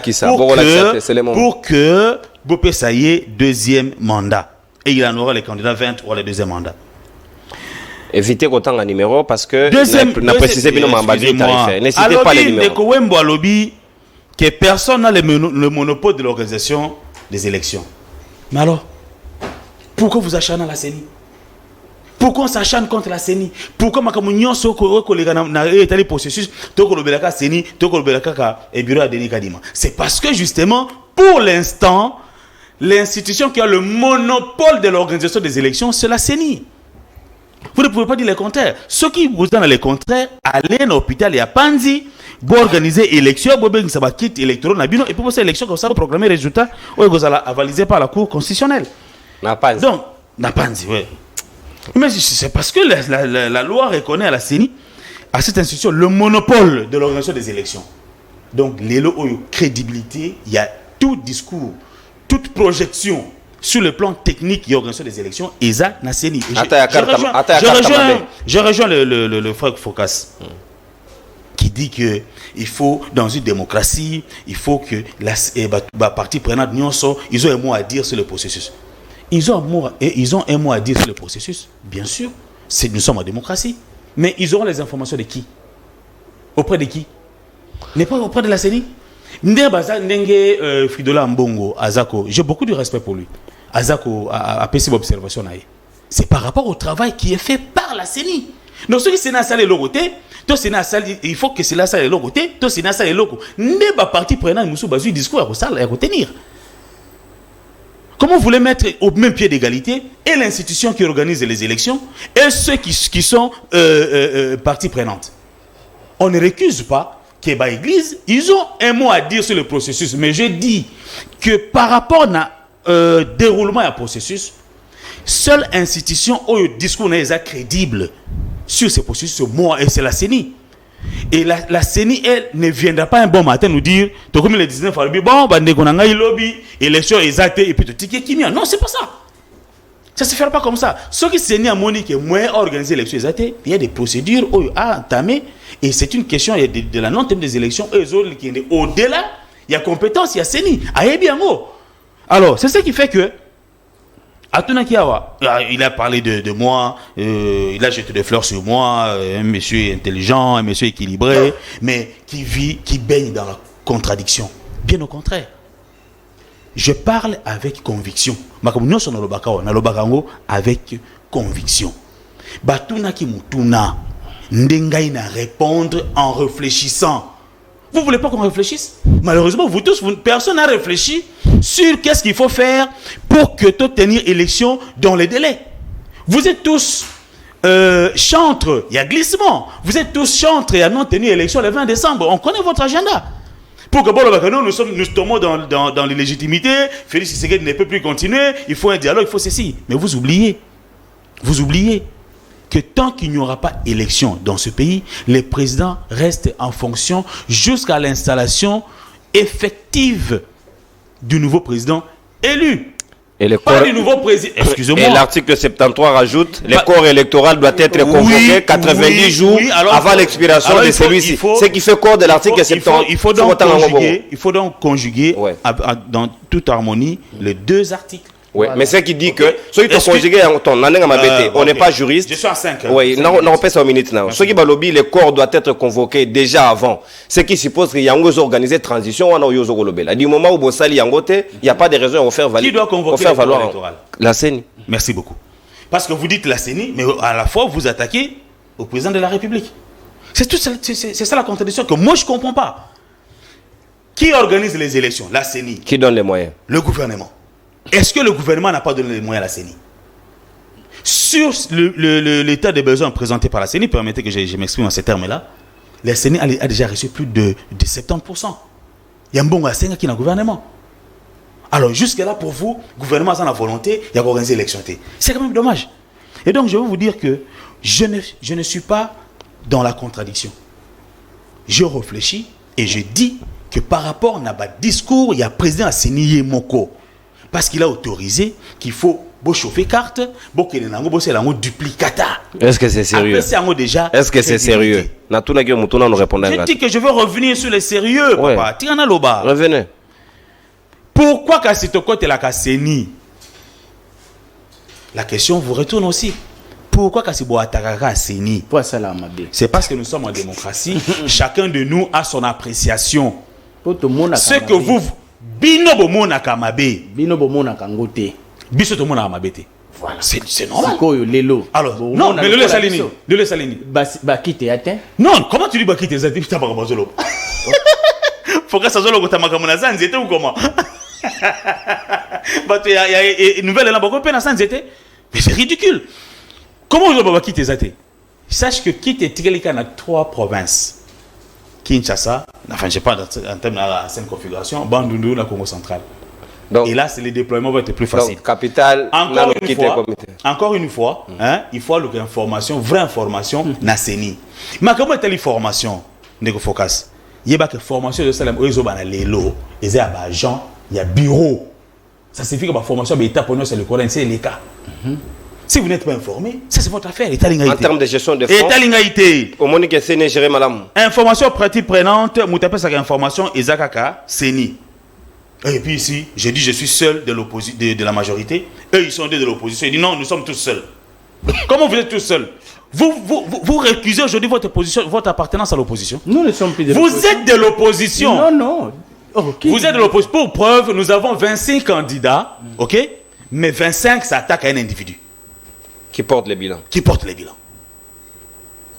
pour que Bopé Saye deuxième mandat et il en aura les candidats 20 ou le deuxième mandat. Évitez autant un numéro parce que n'a précisé bien n'hésitez pas les numéros. Que personne n'a le monopole de l'organisation des élections. Mais alors, pourquoi vous acharnez à la CENI? Pourquoi on s'acharne contre la CENI? Pourquoi Makamounion Soko na étalé processus Toko Lobelaka CENI, Toko Lobelaka et bureau à Denis Kadima? C'est parce que justement, pour l'instant, l'institution qui a le monopole de l'organisation des élections, c'est la CENI. Vous ne pouvez pas dire le contraire. Ceux qui vous donnent le contraire, allez à l'hôpital et à Panzi, pour organiser l'élection, pour organiser ça quitte électoral nabino et pour cette élection comme ça pour programmer les résultats, ou vous allez avaliser par la Cour constitutionnelle. Donc, na Panzi, oui. Mais c'est parce que la loi reconnaît à la CENI à cette institution le monopole de l'organisation des élections. Donc, les crédibilité, il y a tout discours, toute projection sur le plan technique et organisation des élections, ESA n'a séni. Je rejoins le frère Focas qui dit que il faut, dans une démocratie, il faut que la partie prenante, ils ont un mot à dire sur le processus. Ils ont un mot à dire sur le processus, bien sûr. Nous sommes en démocratie. Mais ils auront les informations de qui? Auprès de qui? N'est pas auprès de la CENI. Fridola Mbongo, Azako, j'ai beaucoup de respect pour lui. Azako a passé l'observation. C'est par rapport au travail qui est fait par la CENI. Donc, ceux qui sont dans le côté, il faut que cela soit le côté, tout c'est dans le loco. N'est pas parti prenant un discours à retenir. Comment vous voulez mettre au même pied d'égalité et l'institution qui organise les élections et ceux qui sont partie prenante? On ne récuse pas que l'Église, ils ont un mot à dire sur le processus. Mais je dis que par rapport au déroulement du processus, seule institution où le discours n'est crédible sur ce processus, c'est la CENI. Et la CENI, elle, ne viendra pas un bon matin nous dire, comme le 19 février, bon, lobby, élection exacte, et puis ticket qui non, c'est pas ça. Ça ne se fait pas comme ça. Ce qui CENI a montré que moins organiser l'élection exacte, il y a des procédures à entamer, et c'est une question de la non-thème des élections, au-delà, il y a compétence, il y a CENI. Alors, c'est ce qui fait que, il a parlé de moi, il a jeté des fleurs sur moi, un monsieur intelligent, un monsieur équilibré, mais qui baigne dans la contradiction. Bien au contraire. Je parle avec conviction. Avec conviction. Batuna ki mutuna, ndengai na répondre en réfléchissant. Vous ne voulez pas qu'on réfléchisse? Malheureusement, vous tous, personne n'a réfléchi sur qu'est-ce qu'il faut faire pour que tout tenir élection dans les délais. Vous êtes tous chantres, il y a glissement. Vous êtes tous chantres et à non tenir élection le 20 décembre. On connaît votre agenda. Pour que nous tombons dans l'illégitimité, Félix Tshisekedi ne peut plus continuer, il faut un dialogue, il faut ceci. Mais vous oubliez que tant qu'il n'y aura pas élection dans ce pays, les présidents restent en fonction jusqu'à l'installation effective du nouveau président élu. Et le pas du nouveau président. Excusez-moi. Et l'article 73 rajoute le corps électoral doit être convoqué 90 jours avant l'expiration de celui-ci. Ce qui fait corps de l'article 73. Il faut donc conjuguer dans toute harmonie les deux articles. Oui, mais c'est qui dit que ceux qui sont conjugués on n'est pas juriste. Je suis à 5. Oui, on passe en minutes. Ceux qui lobby, le corps doit être convoqué déjà avant. Ce qui suppose qu'il y a une organisée transition. Du moment où Bossali il n'y a pas de raison à faire valoir. Qui doit convoquer le corps électoral? La CENI. Merci beaucoup. Parce que vous dites la CENI, mais à la fois vous attaquez au président de la République. C'est ça la contradiction que moi je ne comprends pas. Qui organise les élections? La CENI. Qui donne les moyens? Le gouvernement. Est-ce que le gouvernement n'a pas donné les moyens à la CENI? Sur l'état des besoins présenté par la CENI, permettez que je m'exprime en ces termes-là, la CENI a déjà reçu plus de 70%. Il y a un bon assain qui est dans le gouvernement. Alors jusque-là, pour vous, le gouvernement a la volonté, il y a organisé l'élection. C'est quand même dommage. Et donc je veux vous dire que je ne suis pas dans la contradiction. Je réfléchis et je dis que par rapport à notre discours, il y a président à CENI Moko. Parce qu'il a autorisé qu'il faut chauffer carte, duplicata. Est-ce que c'est sérieux? Est-ce que c'est sérieux? Je dis que je veux revenir sur le sérieux, papa. Revenez. Pourquoi Kassitoko est la CENI? La question vous retourne aussi. Pourquoi Kassibo Atakaka CENI? C'est parce que nous sommes en démocratie. Chacun de nous a son appréciation. Ce que vous... Bino bomona kamabe. Bino bomona kangote. Biso to mona kamabete. Voilà. C'est normal. Sikoyo lelo. Alors, non, mais le salini. Le salini. Bakite atteint. Non, comment tu dis bakite zati putain bakamazolo? Faut que ça soit le kota makamona zanzete ou comment? Bah il y a une nouvelle là beaucoup peine zanzete. Mais c'est ridicule. Comment on va bakite zati? Sache que quitte Tigalika na 3 provinces. Kinshasa, enfin je sais pas en termes de la scène configuration, Bandundu, la Congo centrale. Donc, et là, c'est le déploiement va être plus facile. Donc, capital, encore une fois, hein, il faut l'information, vraie information, na seni. Mais comment est-elle l'information? Ne focus. Il y a une formation de salam, ils ont l'élo, ils ont un agent, il y a bureau. Ça signifie que la formation est étape pour nous, c'est le Coran, c'est les cas. Si vous n'êtes pas informé, ça c'est votre affaire. En termes de gestion de fonds, au moins que c'est géré madame. Information pratique prenante, moutapé sa information, Ezakaka, Seni. Et puis ici, j'ai dit je suis seul de la majorité. Eux ils sont deux de l'opposition. Ils disent non, nous sommes tous seuls. Comment vous êtes tous seuls? Vous récusez aujourd'hui votre appartenance à l'opposition. Nous ne sommes plus de l'opposition. Vous êtes de l'opposition. Non, non. Okay. Vous êtes de l'opposition. Pour preuve, nous avons 25 candidats, ok? Mais 25 s'attaquent à un individu. Qui porte les bilans.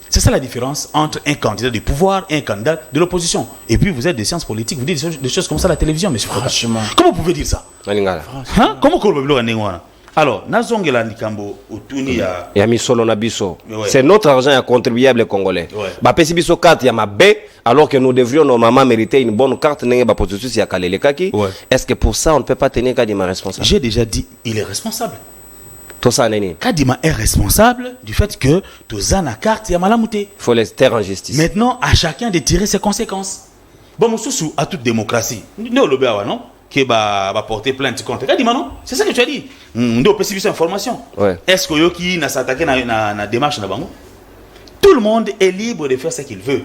C'est ça la différence entre un candidat du pouvoir et un candidat de l'opposition. Et puis vous êtes des sciences politiques, vous dites des choses comme ça à la télévision, monsieur. Franchement. Comment vous pouvez dire ça? Hein? Comment vous pouvez dire ça? Alors, Nazongela Nikambo, Otuni ya. Yami Solo Nabiso. C'est notre argent à contribuable congolais. Bah, Pessi Biso carte Yama B, alors que nous devrions normalement mériter une bonne carte, n'est pas processus ya Kalele Kaki. Est-ce que pour ça, on ne peut pas tenir Kadima responsable? J'ai déjà dit, il est responsable. Kadima est responsable du fait que Tozana carte ya malamouté. Il faut les taire en justice. Maintenant, à chacun de tirer ses conséquences. Bon, mon sous à toute démocratie. Nous, le béa, non? Qui va porter plainte contre. Kadima, non? C'est ça que tu as dit. On doit préciser information. Est-ce que Yoki n'a s'attaqué à la démarche na bango? Tout le monde est libre de faire ce qu'il veut.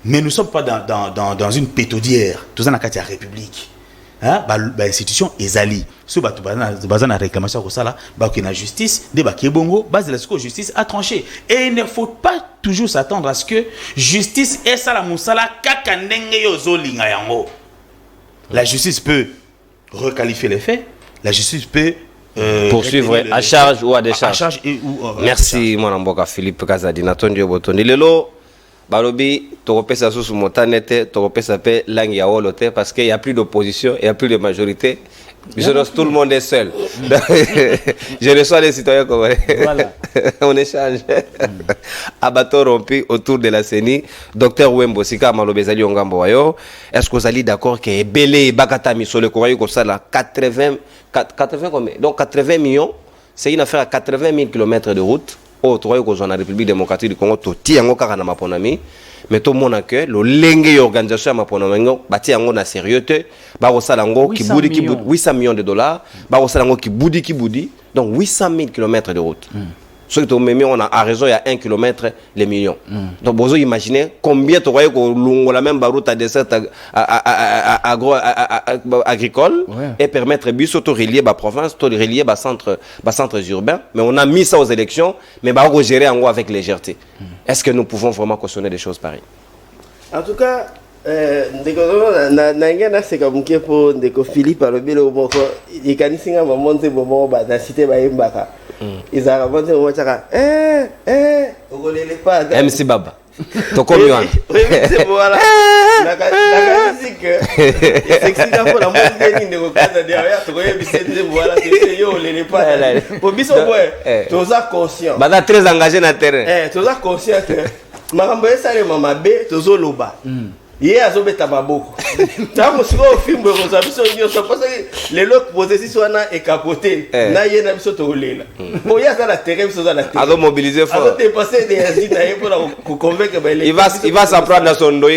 Mais nous ne sommes pas dans une pétaudière. Tozana carte ya République. Hein, institution ezali so batu bazana réclamation ko sala ba ki na justice de ba ki bongo base de la justice a tranché et il ne faut pas toujours s'attendre à ce que justice et sala musala kaka ndenge yo zolinga yango. La justice peut requalifier les faits, la justice peut poursuivre à charge ou à décharge. Merci mon amboka Philippe Kazadi natondi obotondi lelo Balobi, Toropesa sous montanete, Toropesa pe langue ya wolote parce qu'il n'y a plus d'opposition, il n'y a plus de majorité. Tout le monde est seul. Je reçois les citoyens congolais. Voilà. On échange. Abato rompi autour de la CENI. Docteur Wembo Sika Malobezali Ongambo Wayo. Est-ce que vous allez d'accord que Belé Bakata Misole Korayo comme ça là 80 combien? Donc 80 millions, c'est une affaire à 80 000 km de route. Oh, tu vois que la République démocratique du Congo, tu as un maponami, mais tout le monde a que le lengue organisation maponami, bâti en na sérieux, barosalango qui boudi 800 millions de dollars, barosalango qui boudi, donc 800 000 km de route. Ce que on a à raison, il y a 1 km les millions. Donc vous imaginez combien tu vois que la même route à dessert agricole et permettre de relier la province, de relier les centres urbains. Mais on a mis ça aux élections, mais on va gérer en avec légèreté. Est-ce que nous pouvons vraiment cautionner des choses pareilles? En tout cas, c'est comme pour Philippe a levé le mot. Il y a un moment où il a cité Mbaka. Ils ont avancé au Machaka. On ne l'est pas. MC Baba. Toko Miwan. Oui, c'est voilà. La musique. C'est que c'est pour la moitié de Canada derrière. Tu connais, c'est voilà. C'est yo, on ne l'est pas. Pour Bissau, tu es conscient. Bada très engagé dans le terrain. Tu es conscient que Maramboye Sale Mama B, tu es loba. Il y a un tababoko. Tu as un film de Rosabiso, parce que les lots posés sont capotés. Na y a un peu de bon, il y a la terre, il y a la terre. Alors mobiliser fort. Alors dépasser des résidents pour convaincre les. Il va s'en prendre dans son dos.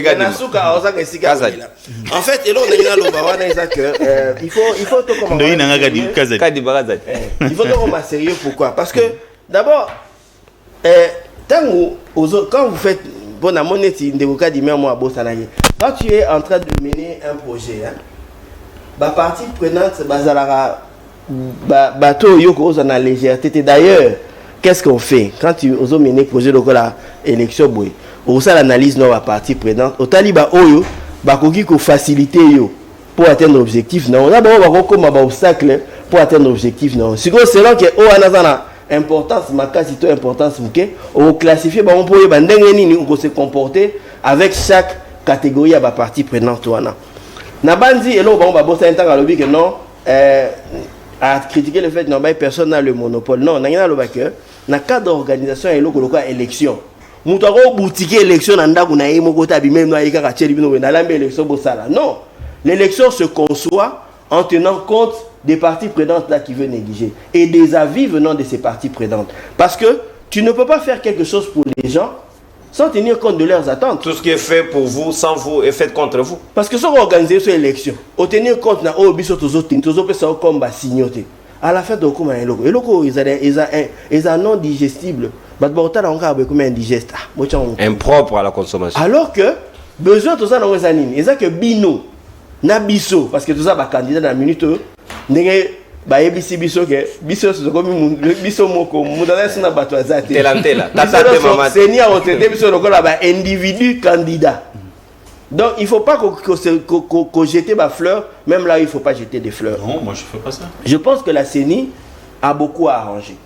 En fait, et là on a le bawana que il faut tout commencer. Il faut tout commencer sérieux. Pourquoi? Parce que d'abord, quand vous faites bon, à mon état, quand tu es en train de mener un projet, la partie prenante, bateau yoko on a légèreté. D'ailleurs, qu'est-ce qu'on fait quand tu as mené un projet de la élection, on a l'analyse de la partie prenante. Au taliba oyo, bakoki ko faciliter yo pour atteindre l'objectif. Non, on a d'abord comme un obstacle pour atteindre l'objectif. Non, c'est selon que o anazana importance makasito importance muke on classifier on peut on se comporter avec chaque catégorie à la partie prenante wana na bandi et là on va bosser un temps à lobby que non à critiquer le fait que non personne n'a le monopole. Non, na ngina loba que na cadre d'organisation et lokola élection mutu ko boutique élection na ndaku na yemo kota bi même no ayika ka cheli bino na lambe élection bosala. Non, l'élection se conçoit en tenant compte des parties prenantes là qui veulent négliger et des avis venant de ces parties prenantes. Parce que tu ne peux pas faire quelque chose pour les gens sans tenir compte de leurs attentes. Tout ce qui est fait pour vous, sans vous, est fait contre vous. Parce que si on organise une élection, au tenir compte de comme signoté. À la fin de ils ont non digestible. Indigeste. Impropre à la consommation. Alors que besoin de ça dans les années, ils ont que bino, na biso, parce que tout ça va candidat dans la minute. Ba yebisi biso ke biso so comme biso moko mudana sina bato azate tela tata te mama senia on te biso lokola ba individu candidat. Donc il faut pas qu'on jette ba fleurs, même là il faut pas jeter des fleurs. Non, moi je fais pas ça. Je pense que la CENI a beaucoup à arranger.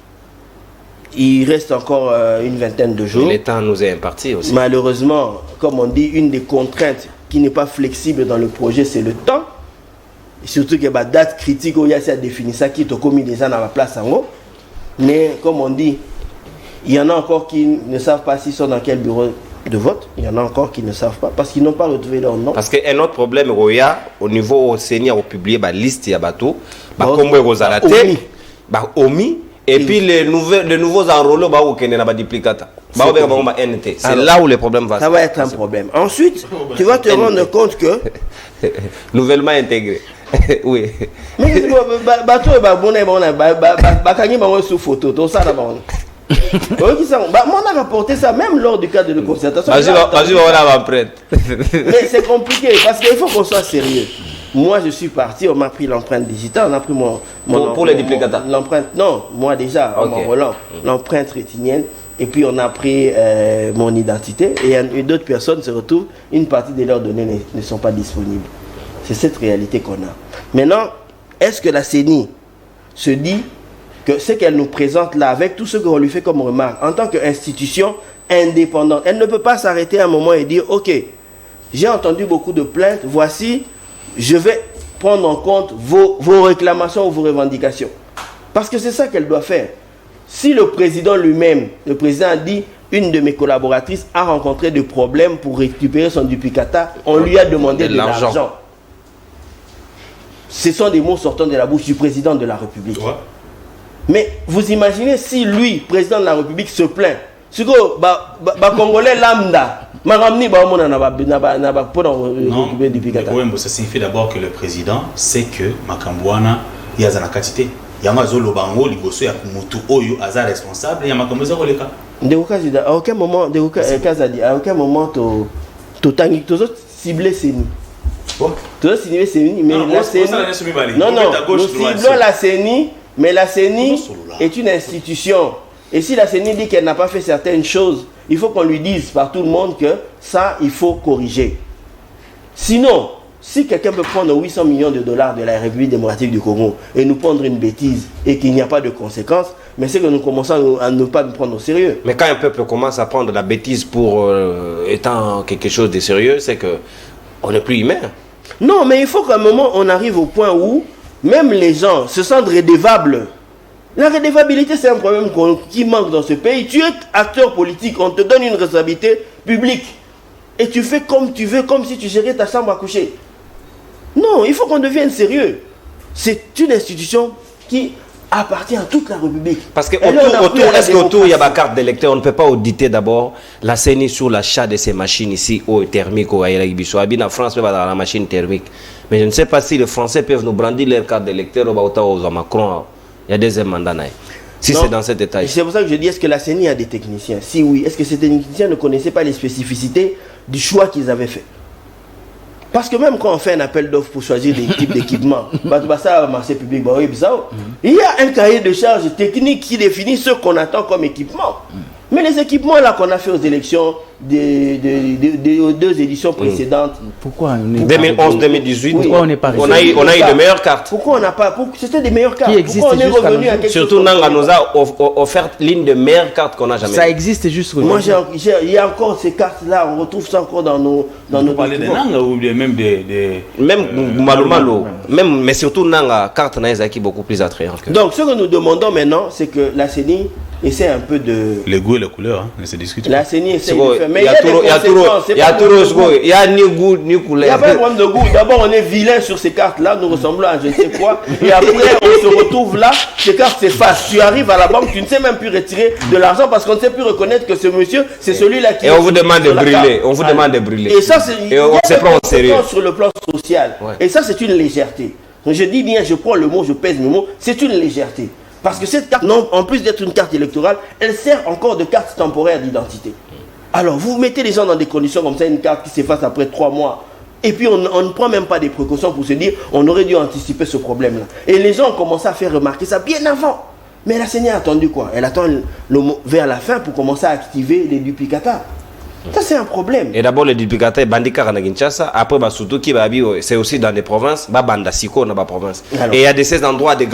Il reste encore une vingtaine de jours. Le temps nous est imparti aussi. Malheureusement, comme on dit, une des contraintes qui n'est pas flexible dans le projet, c'est le temps. Surtout que la date critique, il y a défini ça qui est commis déjà dans la place en haut. Mais comme on dit, il y en a encore qui ne savent pas s'ils sont dans quel bureau de vote. Il y en a encore qui ne savent pas parce qu'ils n'ont pas retrouvé leur nom. Parce qu'un autre problème, au niveau CENI, on a publié la liste de bateaux, omis, et puis les nouveaux enrôlés, c'est là où le problème va. Ça va être un problème. Ensuite, tu vas te rendre compte que nouvellement intégré. Oui. Mais bateau est bon, sous photo, tout ça là-bas. On a rapporté ça même lors du cadre de concertation. Mais c'est compliqué parce qu'il faut qu'on soit sérieux. Moi je suis parti, on m'a pris l'empreinte digitale, on a pris pour les duplicata. L'empreinte, non, moi déjà, l'empreinte rétinienne. Et puis on a pris mon identité et d'autres personnes se retrouvent, une partie de leurs données ne sont pas disponibles. C'est cette réalité qu'on a. Maintenant, est-ce que la CENI se dit que ce qu'elle nous présente là, avec tout ce qu'on lui fait comme remarque, en tant qu'institution indépendante, elle ne peut pas s'arrêter à un moment et dire, ok, j'ai entendu beaucoup de plaintes, voici, je vais prendre en compte vos réclamations ou vos revendications. Parce que c'est ça qu'elle doit faire. Si le président lui-même, le président a dit, une de mes collaboratrices a rencontré des problèmes pour récupérer son duplicata, on lui a demandé de l'argent. Ce sont des mots sortant de la bouche du président de la République. Ouais. Mais vous imaginez si lui, président de la République, se plaint. Si le Congolais lambda, non, ça signifie d'abord que le président sait que Makambouana, il y a une quantité. Yamazo Lobango, Liboso, Yakumoto, Oyo, Aza responsable, et Yamakameza Roleka. À aucun moment, tu as ciblé CENI. Tu as ciblé CENI, mais la CENI. Non, nous ciblons la CENI, mais la CENI est une institution. Et si la CENI dit qu'elle n'a pas fait certaines choses, il faut qu'on lui dise par tout le monde que ça, il faut corriger. Sinon, si quelqu'un peut prendre 800 millions de dollars de la République démocratique du Congo et nous prendre une bêtise et qu'il n'y a pas de conséquences, mais c'est que nous commençons à ne pas nous prendre au sérieux. Mais quand un peuple commence à prendre la bêtise pour étant quelque chose de sérieux, c'est qu'on n'est plus humain. Non, mais il faut qu'à un moment, on arrive au point où même les gens se sentent redevables. La redevabilité, c'est un problème qui manque dans ce pays. Tu es acteur politique, on te donne une responsabilité publique. Et tu fais comme tu veux, comme si tu gérais ta chambre à coucher. Non, il faut qu'on devienne sérieux. C'est une institution qui appartient à toute la République. Parce qu'autour, il y a ma carte d'électeur. On ne peut pas auditer d'abord la CENI sur l'achat de ces machines ici, thermiques, au en France, dans la machine thermique. Mais je ne sais pas si les Français peuvent nous brandir leur carte d'électeur au Macron. Il y a des mandats. Si c'est dans cet état. C'est pour ça que je dis, est-ce que la CENI a des techniciens? Si oui, est-ce que ces techniciens ne connaissaient pas les spécificités du choix qu'ils avaient fait? Parce que même quand on fait un appel d'offres pour choisir des types d'équipements, il y a un cahier de charges technique qui définit ce qu'on attend comme équipement. Mais les équipements là qu'on a fait aux élections des deux éditions précédentes. Pourquoi 2011-2018, pourquoi on n'est pas on a eu de meilleures cartes. Pourquoi on n'a pas? C'était des meilleures cartes. Pourquoi on est revenu à quelque chose? Surtout Nanga nous a offert l'une des meilleures cartes qu'on a jamais. Ça existe juste. Moi, il y a encore ces cartes là. On retrouve ça encore dans nos parlez des Nanga ou même des Malo, mais surtout Nanga carte Naïsa qui est beaucoup plus attrayante. Donc ce que nous demandons maintenant, c'est que la CENI essaie un peu de... Les goûts et les couleurs, hein, se discutent. La CENI essaie de Il faire. Mais il y a des conséquences. y a ni goût ni Il n'y couleur. a pas de problème de goût. D'abord, on est vilain sur ces cartes-là, nous ressemblons à je ne sais quoi. Et après, on se retrouve là, ces cartes s'effacent. Tu arrives à la banque, tu ne sais même plus retirer de l'argent parce qu'on ne sait plus reconnaître que ce monsieur, c'est celui-là qui... Et on vous demande de brûler. On vous demande de brûler. Et ça, c'est... Et on se prend au sérieux. Sur le plan social. Ouais. Et ça, c'est une légèreté. Donc, je dis bien, je prends le mot, je pèse mes mots, c'est une légèreté. Parce que cette carte, non, en plus d'être une carte électorale, elle sert encore de carte temporaire d'identité. Alors, vous mettez les gens dans des conditions comme ça, une carte qui s'efface après 3 mois, et puis on ne prend même pas des précautions pour se dire, on aurait dû anticiper ce problème-là. Et les gens ont commencé à faire remarquer ça bien avant. Mais la CENI a attendu quoi? Elle attend vers la fin pour commencer à activer les duplicata. Ça, c'est un problème. Et d'abord, les duplicataires, bandika na Kinshasa, après, surtout qui c'est aussi dans des provinces, banda siko dans la province. Alors. Et il y a de ces endroits à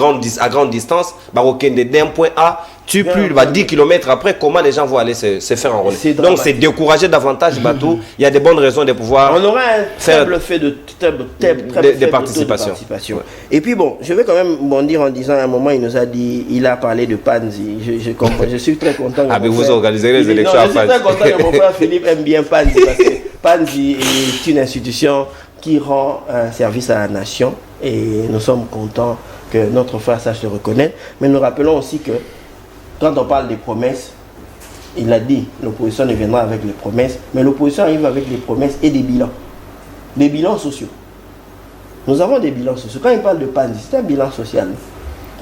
grande distance, d'un point A, tu plus 10 km après, comment les gens vont aller se faire enrôler. Donc, c'est décourager davantage Batou. Il y a de bonnes raisons de pouvoir. On aura un faible fait de participation. Ouais. Et puis bon, je vais quand même bondir en disant à un moment, il nous a dit, il a parlé de Panzi. Je comprends, je suis très content. Ah, mais vous organisez les élections à Panzi. Je suis très content que mon frère Philippe aime bien Panzi parce que Panzi est une institution qui rend un service à la nation et nous sommes contents que notre frère sache le reconnaître. Mais nous rappelons aussi que quand on parle des promesses, il a dit, l'opposition ne viendra avec les promesses, mais l'opposition arrive avec les promesses et des bilans sociaux. Nous avons des bilans sociaux. Quand il parle de Panzi, c'est un bilan social.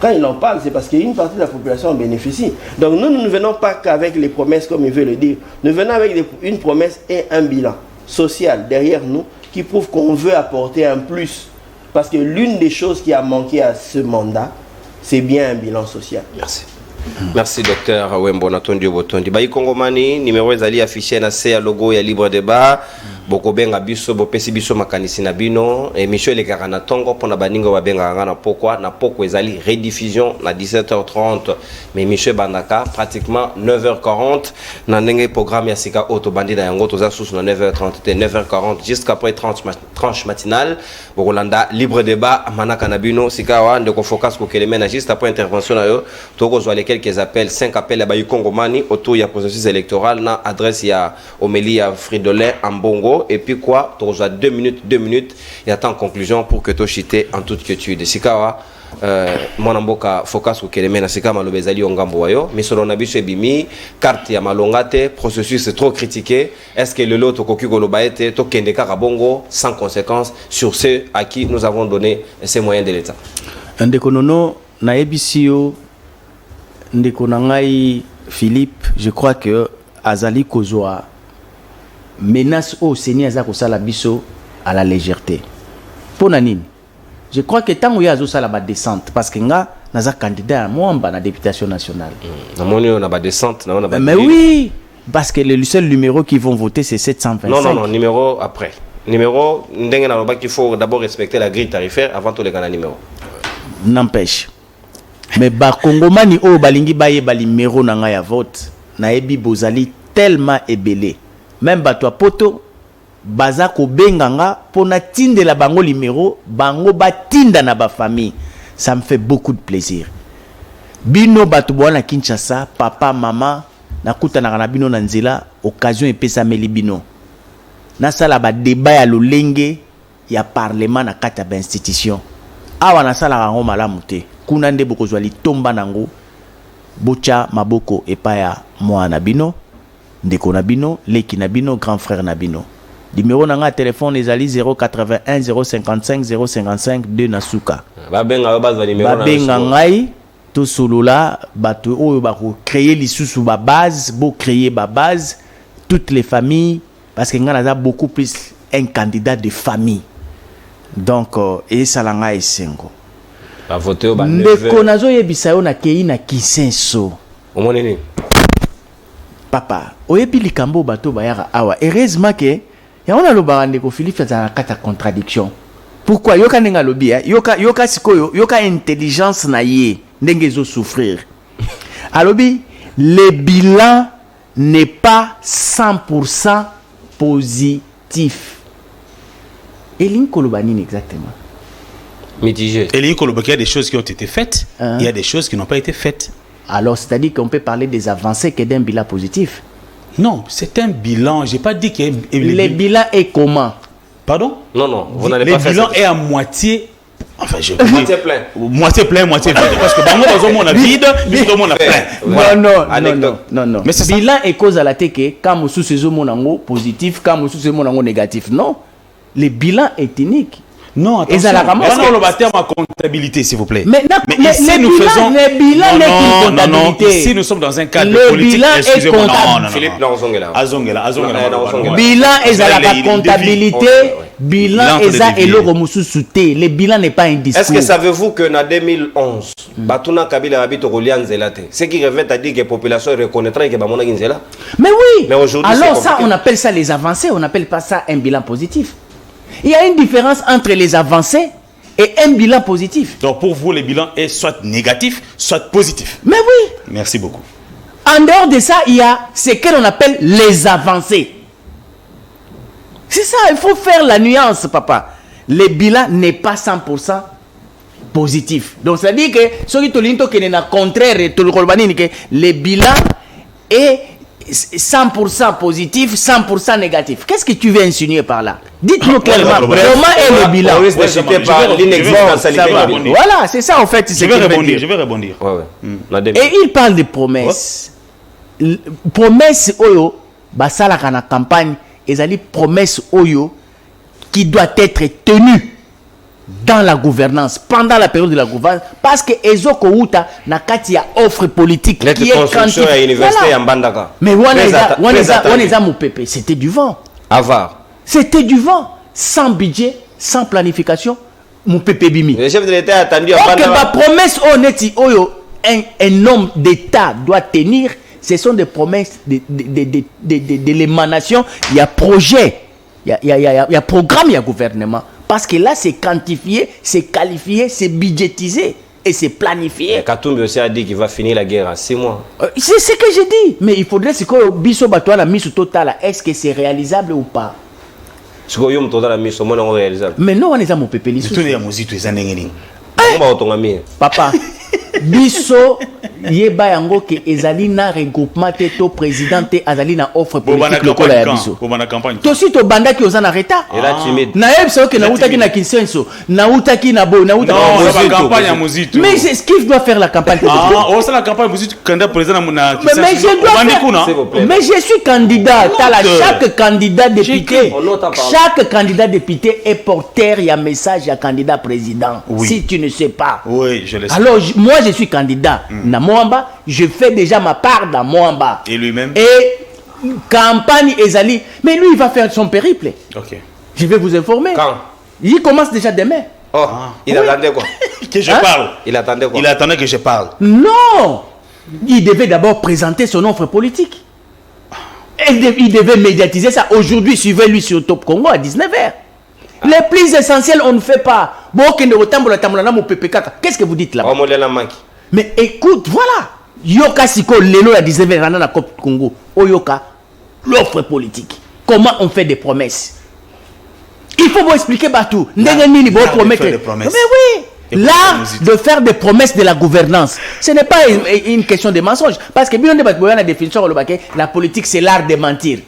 Quand il en parle, c'est parce qu'une partie de la population en bénéficie. Donc nous ne venons pas qu'avec les promesses, comme il veut le dire. Nous venons avec une promesse et un bilan social derrière nous qui prouve qu'on veut apporter un plus. Parce que l'une des choses qui a manqué à ce mandat, c'est bien un bilan social. Merci. Merci docteur Wembo Natondi Botondi. Bayi Kongomani numéro ezali affiché na C logo ya Libre Débat. Boko benga biso bopesi biso makanisi na bino émission elekaka na tongo pona baningo babenga nga na poko ezali rediffusion na 17h30 mais émission bandaka pratiquement 9h40 na ndenge programme ya sika auto bandida yango toza sous na 9h30 et 9h40 jusqu'après tranche matinale bokolanda Libre Débat manaka na bino sika wa ndeko focus ko kelemena juste après intervention na yo toko zo les quelques appels 5 appels ya bayi Kongomani autour ya processus électoral na adresse ya Omélie ya Fridolin Ambongo. Et puis quoi, tu as 2 minutes, et attends en conclusion pour que tu chites en toute quiétude. Sikawa, mon amboka focus ou kelemena sika malobezali ongambo wayo, mais selon nabiso ebimi, carte ya malongate, processus est trop critiqué. Est-ce que le lot tokoki kolobaete to kendeka kabongo sans conséquence sur ceux à qui nous avons donné ces moyens de l'État? Ndekonono na ebisio ndekonangai Philippe, je crois que azali kozwa menace au Seigneur Azako Salabiso à la légèreté. Pour Nanine, je crois que tant qu'il y a la descente, parce que nga naza candidat à moi na députation nationale. On a pas descente, mais oui, parce que le seul numéro qu'ils vont voter c'est 725. Non, numéro après. Numéro, qu'il faut d'abord respecter la grille tarifaire avant tous les gars numéro. N'empêche. Mais ba Kongomani o balingi baye ba numéro na nga ya vote, na ebi bozali tellement ébélé. Même bato poto baza ko benganga pona tinde la bango numéro bango batinda na ba famille, ça me fait beaucoup de plaisir. Bino bato bona Kinshasa, papa mama nakuta na bino na nzela, occasion epesa meli bino na sala ba débat ya lolenge ya parlement na kata ba institution awa na sala rango malamu te kuna nde boko zwali tomba nango bocha maboko epaya mwana bino ndeko na bino, leki na bino, grand frère na bino. Numéro na téléphone ezali 081 055 055 2 nasuka. Babenga ngai to solola bato oyo bako créer lisusu ba base, bo créer ba base toutes les familles parce que ngana za beaucoup plus un candidat de famille. Donc et salanga esengo. Ba voter au ba ndeko nazo yebisa yo na kei na Kisenso. Omoneni papa oyebi likambo bato bayaka awa heureusement que ya on a lo barande ko Philippe za kata contradiction. Pourquoi yoka nenga lobi yoka sikoyo yoka intelligence na ye ndenge zo souffrir. Alobi le bilan n'est pas 100% positif. Eline Kolobanine exactement. Mitigé. Eline Kolobanine, il y a des choses qui ont été faites, il y a des choses qui n'ont pas été faites. Alors, c'est-à-dire qu'on peut parler des avancées que d'un bilan positif. Non, c'est un bilan. J'ai pas dit que Le bilan est comment? Pardon? Non, vous n'allez Le pas faire bilan ça. est à moitié. Enfin, je Moitié plein. Moitié plein, moitié vide. Parce que Bango dans un monde à vide, mais dans un monde à plein. Voilà. Non. Mais c'est ça. Bilan est cause à la teke, quand vous sous ces monango positif, quand vous sous ces monango négatif. Non. Le bilan est unique. Non, Et ça la attention. ramasse. Est-ce qu'on va battre ma comptabilité, s'il vous plaît? Mais non, mais ici, le nous bilan- faisons. le bilan n'est qu'une comptabilité. Ici, nous sommes dans un cadre Le politique. bilan est Excusez-moi. comptable. Philippe, non, Zongela. Azongela. Bilan est à la Il comptabilité. Ouais. Bilan Il est en est train à de dévier. eloko mususu te. Le bilan n'est pas un discours. Est-ce que savez-vous que en 2011, Batuna Kabila habite au Rolian-Zelate, ce qui revient à dire que la population reconnaîtra que Bamona Ginzela? Mais oui. Mais aujourd'hui, alors c'est ça, compliqué. on appelle ça les avancées. On n'appelle pas ça un bilan positif. Il y a une différence entre les avancées et un bilan positif. Donc, pour vous, le bilan est soit négatif, soit positif. Mais oui. Merci beaucoup. En dehors de ça, il y a ce que l'on appelle les avancées. C'est ça, il faut faire la nuance, papa. Le bilan n'est pas 100% positif. Donc, c'est-à-dire que ce qui est contraire, que le bilan est 100% positif, 100% négatif. Qu'est-ce que tu veux insinuer par là? Dites-nous clairement, comment est le bilan? On risque de citer par l'inexistentialité je vais du bilan. Voilà, c'est ça en fait. Je vais rebondir. Ouais. Et il parle de promesses. Promesses oyo, basala kana campagne, ezali promesses oyo qui doit être tenue dans la gouvernance, pendant la période de la gouvernance, parce que ezoko uta na kati ya offre politique Lettre qui est construction à l'université Voilà. à Mbandaka. Mais Très attendu. c'était du vent. Avar. C'était du vent, sans budget, sans planification. Mon pépé bimi. Le chef de l'État a attendu à Ok, ma Mbandaka. promesse honnête, un homme d'État doit tenir, ce sont des promesses de l'émanation. Il y a projet, il y a programme, il y a gouvernement. Parce que là, c'est quantifié, c'est qualifié, c'est budgétisé et c'est planifié. Katumbi aussi a dit qu'il va finir la guerre en 6 mois. C'est ce que j'ai dit. Mais il faudrait que Bisso Batoa la mise totale. Est-ce que c'est réalisable ou pas? Ce que vous avez mis au monde réalisable. Mais non, on est à mon pépé. Papa, Bisso yeba yango ke ezali na regroupement te to président te azali na offre politique lokola ya biso. To si to banda ki ozana reta. Et là, timide. Na yebisa que na utaki na Kinsenso, na utaki na Bo, na utaki Non, na c'est la campagne à Mozito. Mais c'est ce qu'il doit faire la campagne. C'est la campagne Mozito candidat président na Mais je dois faire. S'il vous plaît. Mais je suis candidat. Chaque candidat député, On entend parler. chaque candidat député est porteur. Il y a message à candidat président. Oui. Si tu ne sais pas. Oui, je le sais. Alors, moi, je suis candidat. Na Moamba, je fais déjà ma part dans Moamba. Et lui-même? Et campagne Ezali. Mais lui, il va faire son périple. Ok. Je vais vous informer. Quand? Il commence déjà demain. Oh, il attendait quoi? Que je Hein? parle. Il attendait quoi? Il attendait que je parle. Non! Il devait d'abord présenter son offre politique. Il devait médiatiser ça. Aujourd'hui, suivez-lui sur Top Congo à 19h. Les plus essentiels, on ne fait pas. Qu'est-ce que vous dites là? Oh, Molena Maki. Mais écoute, voilà. Yoka Siko Lelo à 19h dans la Coupe Congo. Oyoka, l'offre politique. Comment on fait des promesses? Il faut vous expliquer Batou. L'art de faire des promesses. Mais oui, l'art Musique. de faire des promesses de la gouvernance. Ce n'est pas une question de mensonge. Parce que bien la définition, la politique, c'est l'art de mentir.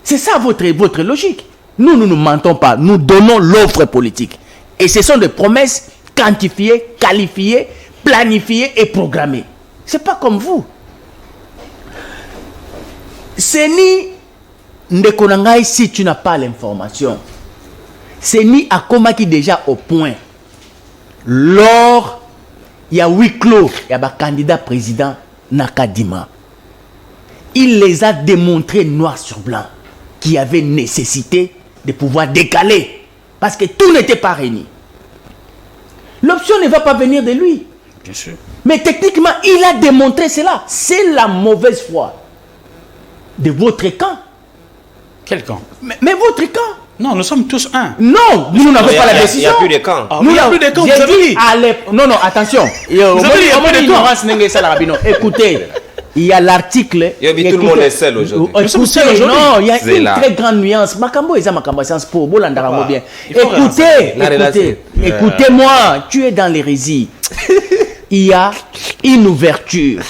C'est ça votre logique. Nous ne mentons pas. Nous donnons l'offre politique. Et ce sont des promesses quantifiées, qualifiées, planifiées et programmées. C'est pas comme vous. C'est ni Ndekonangai si tu n'as pas l'information. C'est ni Akoma qui déjà au point. Lors, il y a huis clos, il y a un candidat président Nakadima. Il les a démontrés noir sur blanc qu'il y avait nécessité de pouvoir décaler. Parce que tout n'était pas réuni. L'option ne va pas venir de lui. Bien sûr. Mais techniquement, il a démontré cela. C'est la mauvaise foi de votre camp. Quel camp? Mais votre camp. Non, nous sommes tous un. Non, nous n'avons pas la Il n'y décision. a plus de camp. Ah, il n'y a plus de camp, vous avez dit. Non, attention. Vous avez dit, il y a plus de camp. Écoutez, il y a l'article. Tout le monde est seul aujourd'hui. Écoutez, non, il y a C'est une là. très grande nuance. Makambo est Makambo science pour Bolandarango bien. il faut Écoutez, La relation. écoutez-moi, tu es dans l'hérésie. il y a une ouverture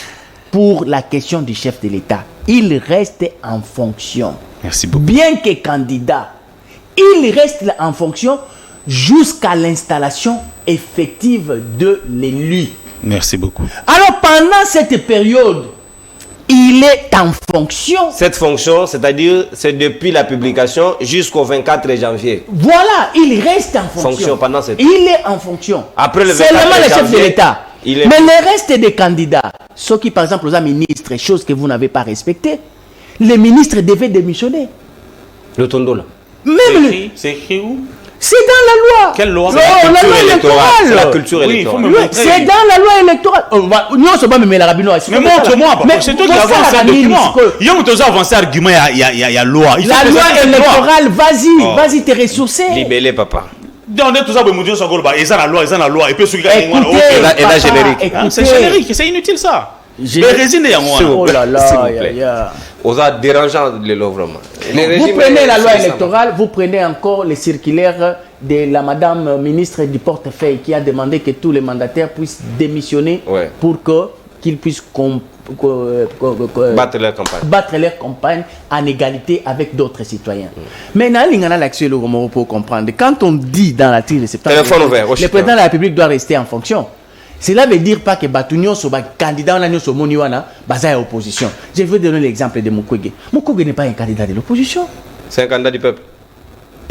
pour la question du chef de l'État. Il reste en fonction. Merci beaucoup. Bien que candidat, il reste en fonction jusqu'à l'installation effective de l'élu. Merci beaucoup. Alors pendant cette période, il est en fonction. Cette fonction, c'est-à-dire, c'est depuis la publication jusqu'au 24 janvier. Voilà, il reste en fonction. Fonction pendant cette... Il est en fonction. Après le 24 seulement le chef de janvier, l'État. il est... Mais le reste des candidats, ceux qui par exemple, aux ministres, chose que vous n'avez pas respectée, les ministres devaient démissionner. Le tondo là. Même le... C'est écrit où? C'est dans la loi. Quelle loi? Non, la loi électorale. C'est la culture Oui, il faut électorale. me- Oui, c'est dans la loi électorale. Non, c'est pas me mettre la rabino. Mais montre-moi, papa. C'est toi qui avances un document. Il y a un avancé argument, il y a loi. Il faut La loi présenter cette électorale, vas-y, Oh. vas-y te ressourcer. Libellé, papa. Donc, tout ça, vous ça, et ça, la loi, et puis celui qui a Écoutez, Et là, papa, générique. écoutez. c'est générique, c'est inutile ça. J'ai- Mais résine, il y a moi. S'il vous Oh plaît. là S'il là, vous plaît. ya. Aux a dérangeant le lot vraiment. Les Vous régimes, prenez la loi c'est ça. électorale, vous prenez encore les circulaires de la madame ministre du portefeuille qui a demandé que tous les mandataires puissent démissionner Ouais. pour qu'ils puissent Battre leur campagne. battre leur campagne en égalité avec d'autres citoyens. Maintenant, l'ingana l'accès le Romero pour comprendre. Quand on dit dans l'article de septembre, Téléphone ouvert, le président de la République doit rester en fonction. Cela veut dire pas que Batunio soit candidat en sur Moniwana, basé à l'opposition. Je vais donner l'exemple de Mukwege. Mukwege n'est pas un candidat de l'opposition. C'est un candidat du peuple.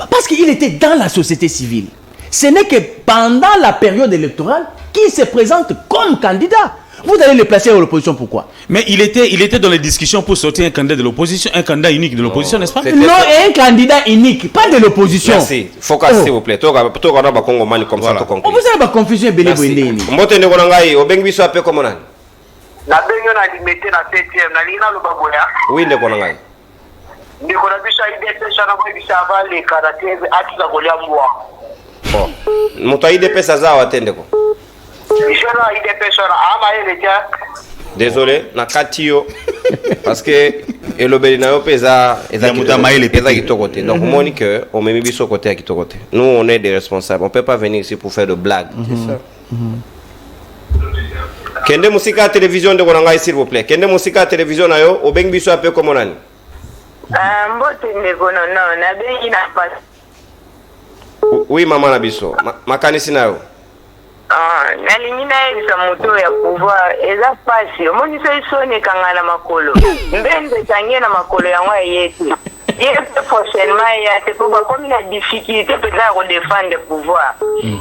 Parce qu'il était dans la société civile. Ce n'est que pendant la période électorale qu'il se présente comme candidat. Vous allez le placer à l'opposition, pourquoi? Mais il était dans les discussions pour sortir un candidat de l'opposition, un candidat unique de l'opposition, n'est-ce pas? C'est- Non, un candidat unique, pas de l'opposition. Merci. Focus, Oh. s'il vous plaît. Toi, on a Congo man comme ça, Voilà. tout On conclu. vous avez pas confusion et belé Merci. boindé. Mbote ndeko nangai, obengi biso ape comme nani? nabengi na limete na 7e nalingi naloba boya Oui, ndeko nangai. ndeko na biso aidepesana koyebisa abaleka na te atuza kolia mbwa Bon. Moto IDP saza wa tendeko. ishano aidepesana amayele tia Désolé, na katio parce que elobeli na yo pesa Ya muta maele eza kitoko te. Donc moni que on met biso côté à kitoko te. Nous on est des responsables. On peut pas venir ici pour faire de blagues. C'est ça. Kende musika télévision de konanga s'il vous plaît. Kende musika télévision na yo obengi biso ape comme nani? mbote ndeko nono nabengi na pasi Oui maman na biso. Makanisi na yo. nalingi nayebisa moto ya pouvoir eza pasi omoni so esonekanga na makolo mbenze etangie na makolo yango eye te ye mpe prochainement eya te mpo bakomi na difficulté mpenza ya kodefendre pouvoir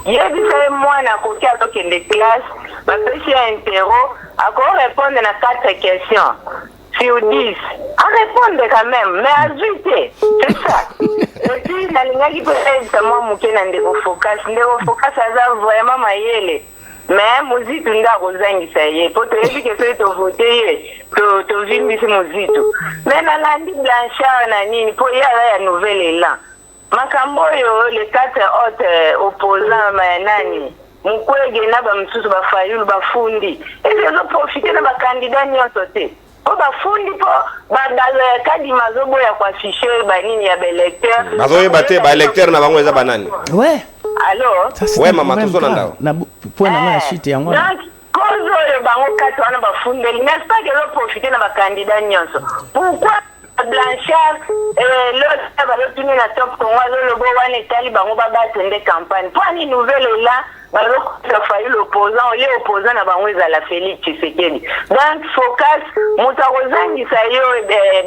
yebisa ye mwana akoki azokende classe bapesi ya intero akorépondre na 4 questions sur 10 arépondre quand même mais azwi te c'est ça epuis nalingaki mpe ayebisa mwa moke na ndeko focus aza vraiment mayele mais mozitu nde akozangisa ye mpo toyebi ke soki tovote ye tovimbisi mozitu mais nalandi blanchard na nini mpo ye aza ya nouvel élan makambo oyo le 4 autres opposant nani Mukwege na bamosusu bafayulu bafundi ese ezoprofite na bakandida nyonso te po bafundi po kadima azoboya kuafishe banini ya baélecteur Bazoyeba te ba électeur na bango eza banani? Ouais. alo Ouais maman tout ça ndao. Na point na la suite yango. donc cause oyo bango kati wana bafundeli n'est-ce pas que ezoprofite na bakandida nyonso pourquoi Blanchard l'autre balotuni na top Congo azolobo wana etali bango babatende campagne po ani nouvelle élan balokosa fayi l'opposant oye opposant na bango ezala Félix Tshisekedi donc focus moto akozangisa yo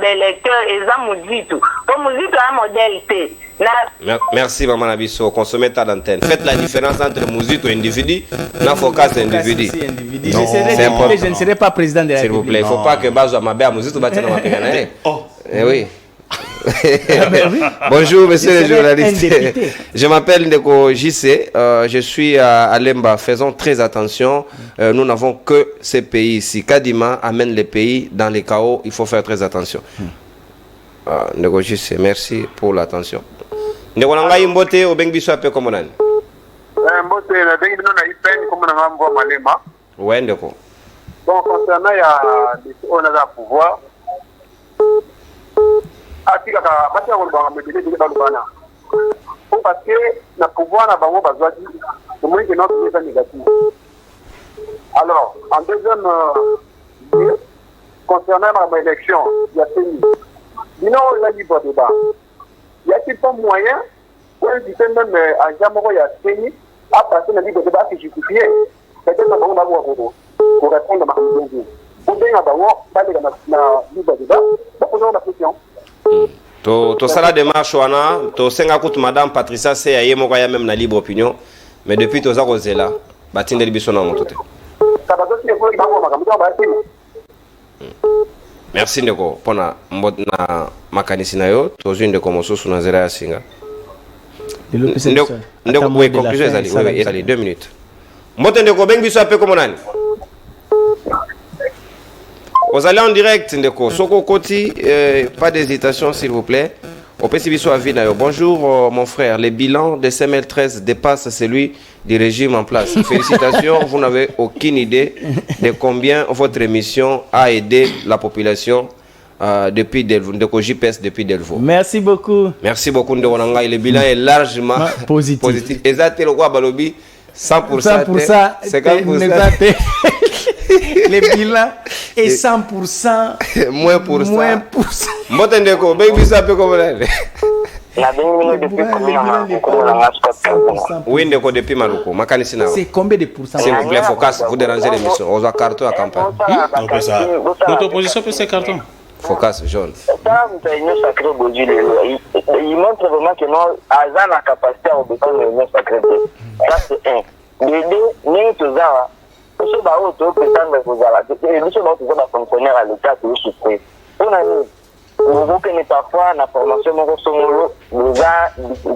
baélecteur eza mozitu po mozitu a modèle te na Merci maman na biso consommer ta d'antenne. Faites la différence entre Mouzito individu na focus individu. C'est important. Je ne serai pas président de la S'il vous plaît, il ne faut pas que Bazo Amabé à Mouzito batte dans ma pégane. Oh. Eh oui. Bonjour monsieur le journaliste. Je m'appelle Ndeko JC. Je suis à Lemba. Faisons très attention. Nous n'avons que ces pays ici. Kadima amène les pays dans les chaos. Il faut faire très attention. Ndeko JC, merci pour l'attention. Ndeko Nangai Mbote, Obeng Biso Ape Komonani. mbote nabengi bino na ipeni komo na ngambo malema Ouais, Ndeko. bon concernant ya lesi oyo naza pouvoir atikaka batika kolobaka mebele balobana po parce que na pouvoir na bango bazwaki omoni ke notre eza négatif Alors, en deuxième lieu, concernant l'élection, il y a fini. Sinon, il y a libre débat. Y a-t-il pas moyen pour inviter même à Jamoro et à Fini à passer le libre débat qui justifie peut-être que nous avons pour répondre à ma question. Pour bien avoir le libre débat, pour poser la question. To sala démarche wana to senga kutu madame Patricia se aye moko ya même na libre opinion mais depuis to za kozela batinde libiso na motote. Merci ndeko pona mbona makanisi na yo tozwi ndeko mosusu na zera ya singa. Ndeko oui conclusion ezali 2 minutes. Mbote ndeko bengi biso ape komo nani? Vous allez en direct, Ndeko. Soko Koti, pas d'hésitation, s'il vous plaît. Au PCBISO Avinayo. Bonjour, mon frère. Le bilan de CML13 dépasse celui du régime en place. Félicitations. Vous n'avez aucune idée de combien votre émission a aidé la population depuis Delvaux. Ndeko JPS depuis Delvaux. Merci beaucoup. Merci beaucoup, Ndeko Nangai. Le bilan est largement positif. Exactement, le quoi, Balobi 100%. 50%. Le bilan est 100%. Moins pour ça. Mbotendeko, baby ça peut comme là. Oui, Ndeko depuis Maluko. Makanisi na. C'est combien de pourcents? S'il vous plaît, Focus, vous dérangez l'émission. On va carton à campagne. On peut ça. Notre opposition peut ces cartons. Focus jaune. Ça, il montre vraiment que non, Azan a capacité à obéir à l'union sacrée. Ça, c'est un. Les deux, n'est tout ça. Monsieur Barreau, tu peux prétendre que vous avez. Monsieur Barreau, tu es fonctionnaire à l'État, tu es souffrir. On a mis. Vous connaissez parfois la formation, nous avons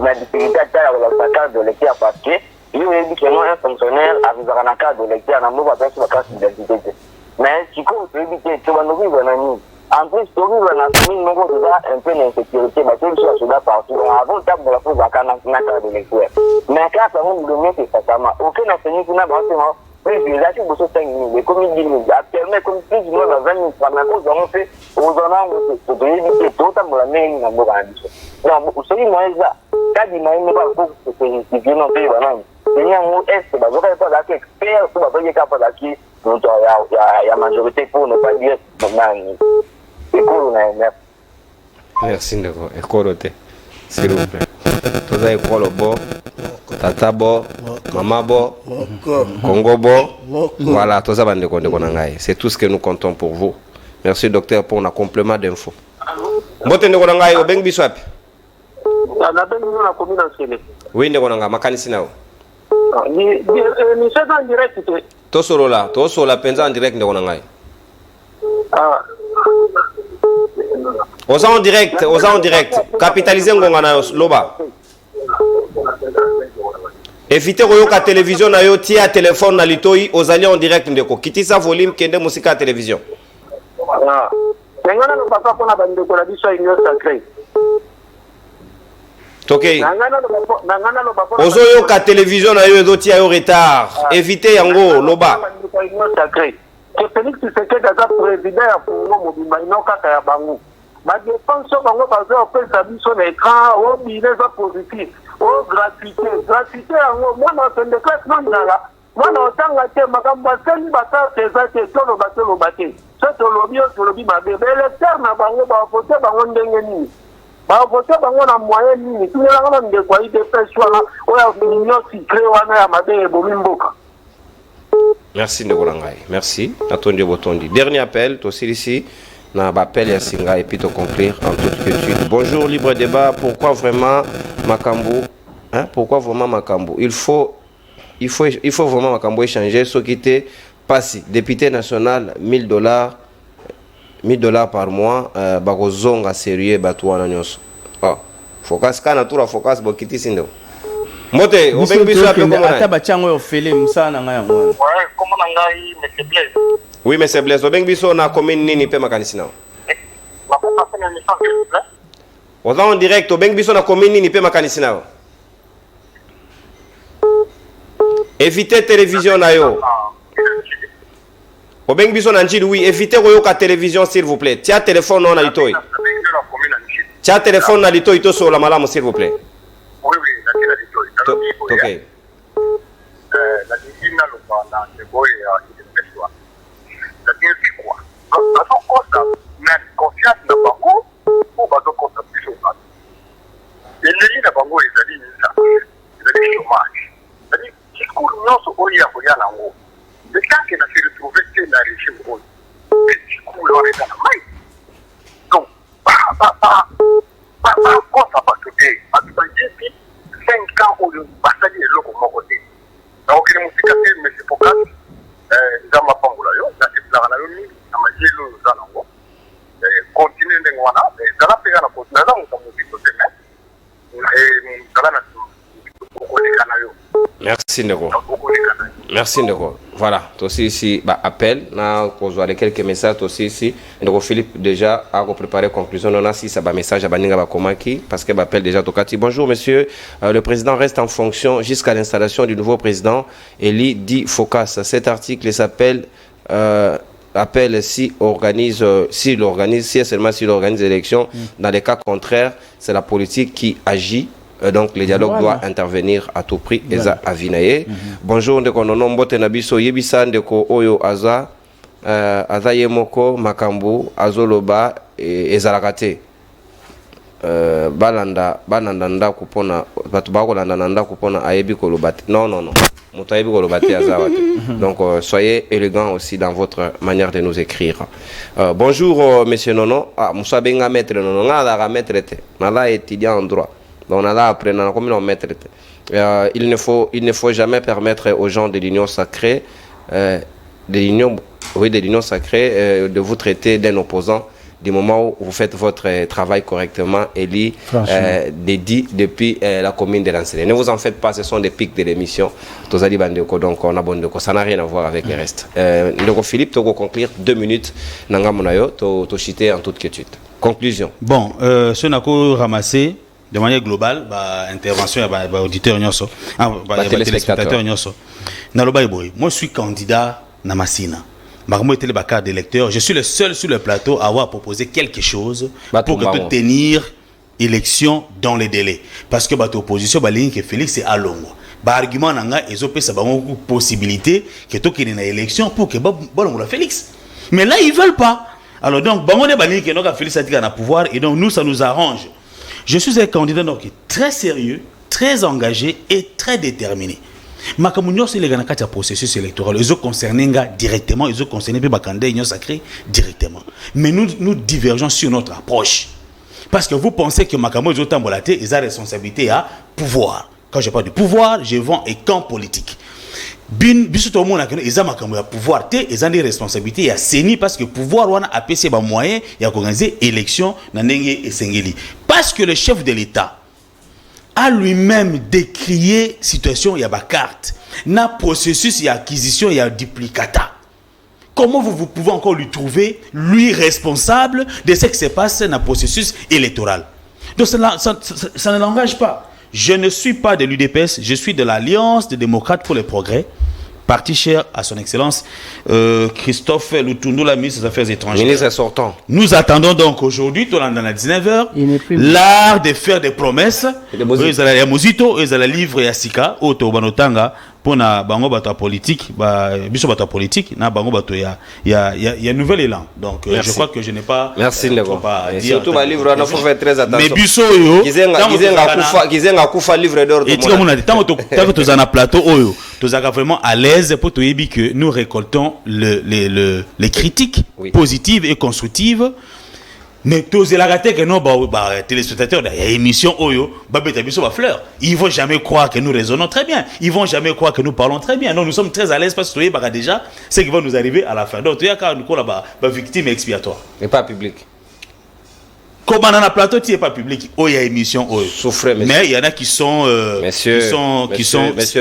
la difficulté à faire la carte de l'électeur parce que il y a dit que moi, un fonctionnaire a vu la carte de l'électeur, on n'a pas sur la carte d'identité. Mais si tu veux éviter, tu vas nous vivre un ami. En plus, tu vivre dans la famille, nous avons un peu d'insécurité, mais tu es sur la partout. Avant, tu as la pose à la carte de l'électeur. Mais quand ça va nous donner, c'est ça. Aucun enseignant qui n'a pas oui, j'ai lâché beaucoup de 5 000, comme il dit, actuellement, comme plus de moins dans 20 000 francs, mais à cause d'un fait, aux honneurs, pour éviter tout à l'heure, mais il n'a pas dit. Non, vous savez, moi, ça, quand il m'a dit, pour que je n'en paye pas, il y a un mot est, vous n'avez pas d'acquis expert, vous n'avez pas d'acquis, il y a majorité pour ne pas dire, c'est cool, merci, Ndeko. Écoloté, s'il vous plaît. Tout ça, école bon. Tata bo, maman bo, Congo bo, voilà, tout ça c'est tout ce que nous comptons pour vous. Merci docteur pour un complément d'infos. Mbote ndeko nangai obeng biswapi? Na bengi na commune ancienne. Oui ndeko nanga makanisi nao. Ni c'est en direct. To solo penza en direct ndeko nangai. Ah. Oza en direct. Capitaliser ngonga na loba. Évitez koyoka télévision na yo tia téléphone na litoi ozali en direct ndeko kitisa volume kende musika télévision. Ah. Ngana no papa kona bande ko la biso union sacrée. Tokei. Ngana no papa. Ozo yoka télévision na yo tia yo retard. Évitez yango loba. Union sacrée. Que Félix Tshisekedi aza président ya Congo mobimba inoka ya bango. Ma défense bango bazo opesa biso na écran o bineza positif. Oh, gratuité, moi, je suis classe mandala. Moi, je suis classe mandala. Je suis classe mandala. Je suis merci Ndegolangai. Merci. Attendu Botondi. Dernier appel, toi aussi ici. Na appel ya singa et puis te conclure en toute quiétude. Bonjour libre débat, pourquoi vraiment Makambo pourquoi vraiment Makambo il faut vraiment Makambo échanger ce qui était passé député national $1000 par mois bakozonga sérieux batwana nyonso. Ah focus kana tura focus bokiti sindo. Mote obeng biso ape comment ata bachango yo fele musana nga yango. Ouais, comment ngai monsieur Blaise. Oui, mais c'est Blaise. Obeng biso na commune nini pe makanisi nao. Oza en direct obeng biso na commune nini pe makanisi nao. Évitez télévision na yo. Obeng biso na njili oui, évitez koyoka télévision s'il vous plaît. Tia téléphone na litoi. Tia téléphone na litoi to sur la malamu s'il vous plaît. Oui, na litoi. OK. La discipline na le pendant de boy bazokosa na confiance na bango po bazokosa biso bato eleli na bango ezali chômage c'est-à-dire discours nyonso oyo ya koya nango etake na se retrouve te na régime oyo discours wana eza na mai donc bakosa bato te bato bayebi 5 ans oyo basali eloko moko te nakokende mosika te mese focas eza mapambola yo naseplaka na yo mingi na mayele oyo oza nango continue ndenge wana ezala mpeka na continue aza moto mobiso te ezala na okoleka na yo. Merci Ndeko. Merci Ndeko. Voilà, aussi ici appel na kozwa quelques messages aussi ici. Ndeko Philippe déjà a préparé conclusion on a si ça message à baninga bakomaki parce que appelle déjà Tokati. Bonjour monsieur, le président reste en fonction jusqu'à l'installation du nouveau président Eli Di Focas. Cet article s'appelle appelle s'il organise l'élection. Dans les cas contraires, c'est la politique qui agit. Donc le dialogue doit intervenir à tout prix. Eza Avinaye. Bonjour ndeko nono mbote na biso yebisa ndeko oyo aza yemoko makambu azoloba ezarakate balanda nda kupona batu bakolanda nda kupona ayebi kolobate. Non. Muto ayebi kolobate azawate. Donc soyez élégant aussi dans votre manière de nous écrire. Bonjour monsieur Nono. Ah musa benga maître Nono ngala maître te. Nala étudiant en droit. Donc on a là après il ne faut jamais permettre aux gens de l'union sacrée de l'union de vous traiter d'un opposant du moment où vous faites votre travail correctement élu dédié depuis la commune de Lansele. Ne vous en faites pas, ce sont des pics de l'émission. Donc on a bon de ça n'a rien à voir avec le reste. Donc Philippe, tu vas conclure 2 minutes nangamonayo, tu chiter en toute quiétude. Conclusion. Bon, ce n'a qu'à ramasser de manière globale, intervention à auditeur nyoso, téléspectateur nyoso. Moi je suis candidat na Massina. Marmo était le carte d'électeur. Je suis le seul sur le plateau à avoir proposé quelque chose pour que tenir élection dans les délais. Parce que l'opposition, que Félix est à l'ombre. Argument nanga ils ont pris possibilité que tu aies une élection pour que Félix. Mais là ils veulent pas. Alors donc Félix a dit qu'il a pouvoir et donc nous ça nous arrange. Je suis un candidat donc très sérieux, très engagé et très déterminé. Makamunyo c'est les gars qui ont processus électoral. Ils ont concerné directement, ils ont concerné les candidats union sacrée directement. Mais nous divergeons sur notre approche. Parce que vous pensez que Makamunyo ils ont tambolaté, ils ont responsabilité à pouvoir. Quand je parle de pouvoir, je vends un camp politique. Biso monde ils ont pouvoir ils ont des responsabilités à CENI parce que pouvoir on a PC ba moyen il a organiser élection na ndenge esengeli parce que le chef de l'État a lui-même décrié situation il y a ba carte na processus il y a acquisition il y a duplicata. Comment vous pouvez encore lui trouver lui responsable de ce qui se passe dans le processus électoral? Donc ça ne l'engage pas. Je ne suis pas de l'UDPS, je suis de l'Alliance des démocrates pour le progrès, parti cher à son excellence Christophe Lutundu, la ministre des Affaires étrangères. Ministre sortant. Nous attendons donc aujourd'hui, dans la 19h, l'art de faire des promesses. Ils allaient à Mozito, ils allaient livrer à Sika, au Tobanotanga, pour na bango bato politique, biso bato politique, na bango bato il y a nouvel élan. Donc je crois que je n'ai pas. Merci Ndeko. Surtout ma livre, on faut faire très attention. Mais biso yo, Gizenga kufa livre d'or. Et tu comme on a dit, tant que tu en as plateau oyo, tu es vraiment à l'aise pour te dire que nous récoltons les critiques positives et constructives. Mais tous les gars que nos téléspectateurs, il y a émission Oyo, fleur. Ils vont jamais croire que nous raisonnons très bien. Ils vont jamais croire que nous parlons très bien. Non, nous sommes très à l'aise parce que déjà, c'est qui va nous arriver à la fin. Donc, il y a quand nous victime expiatoire. Et pas public. Comment dans le plateau, tu n'es pas public. Oh, il y a émission Oyo. Souffrez, mais il y en a qui sont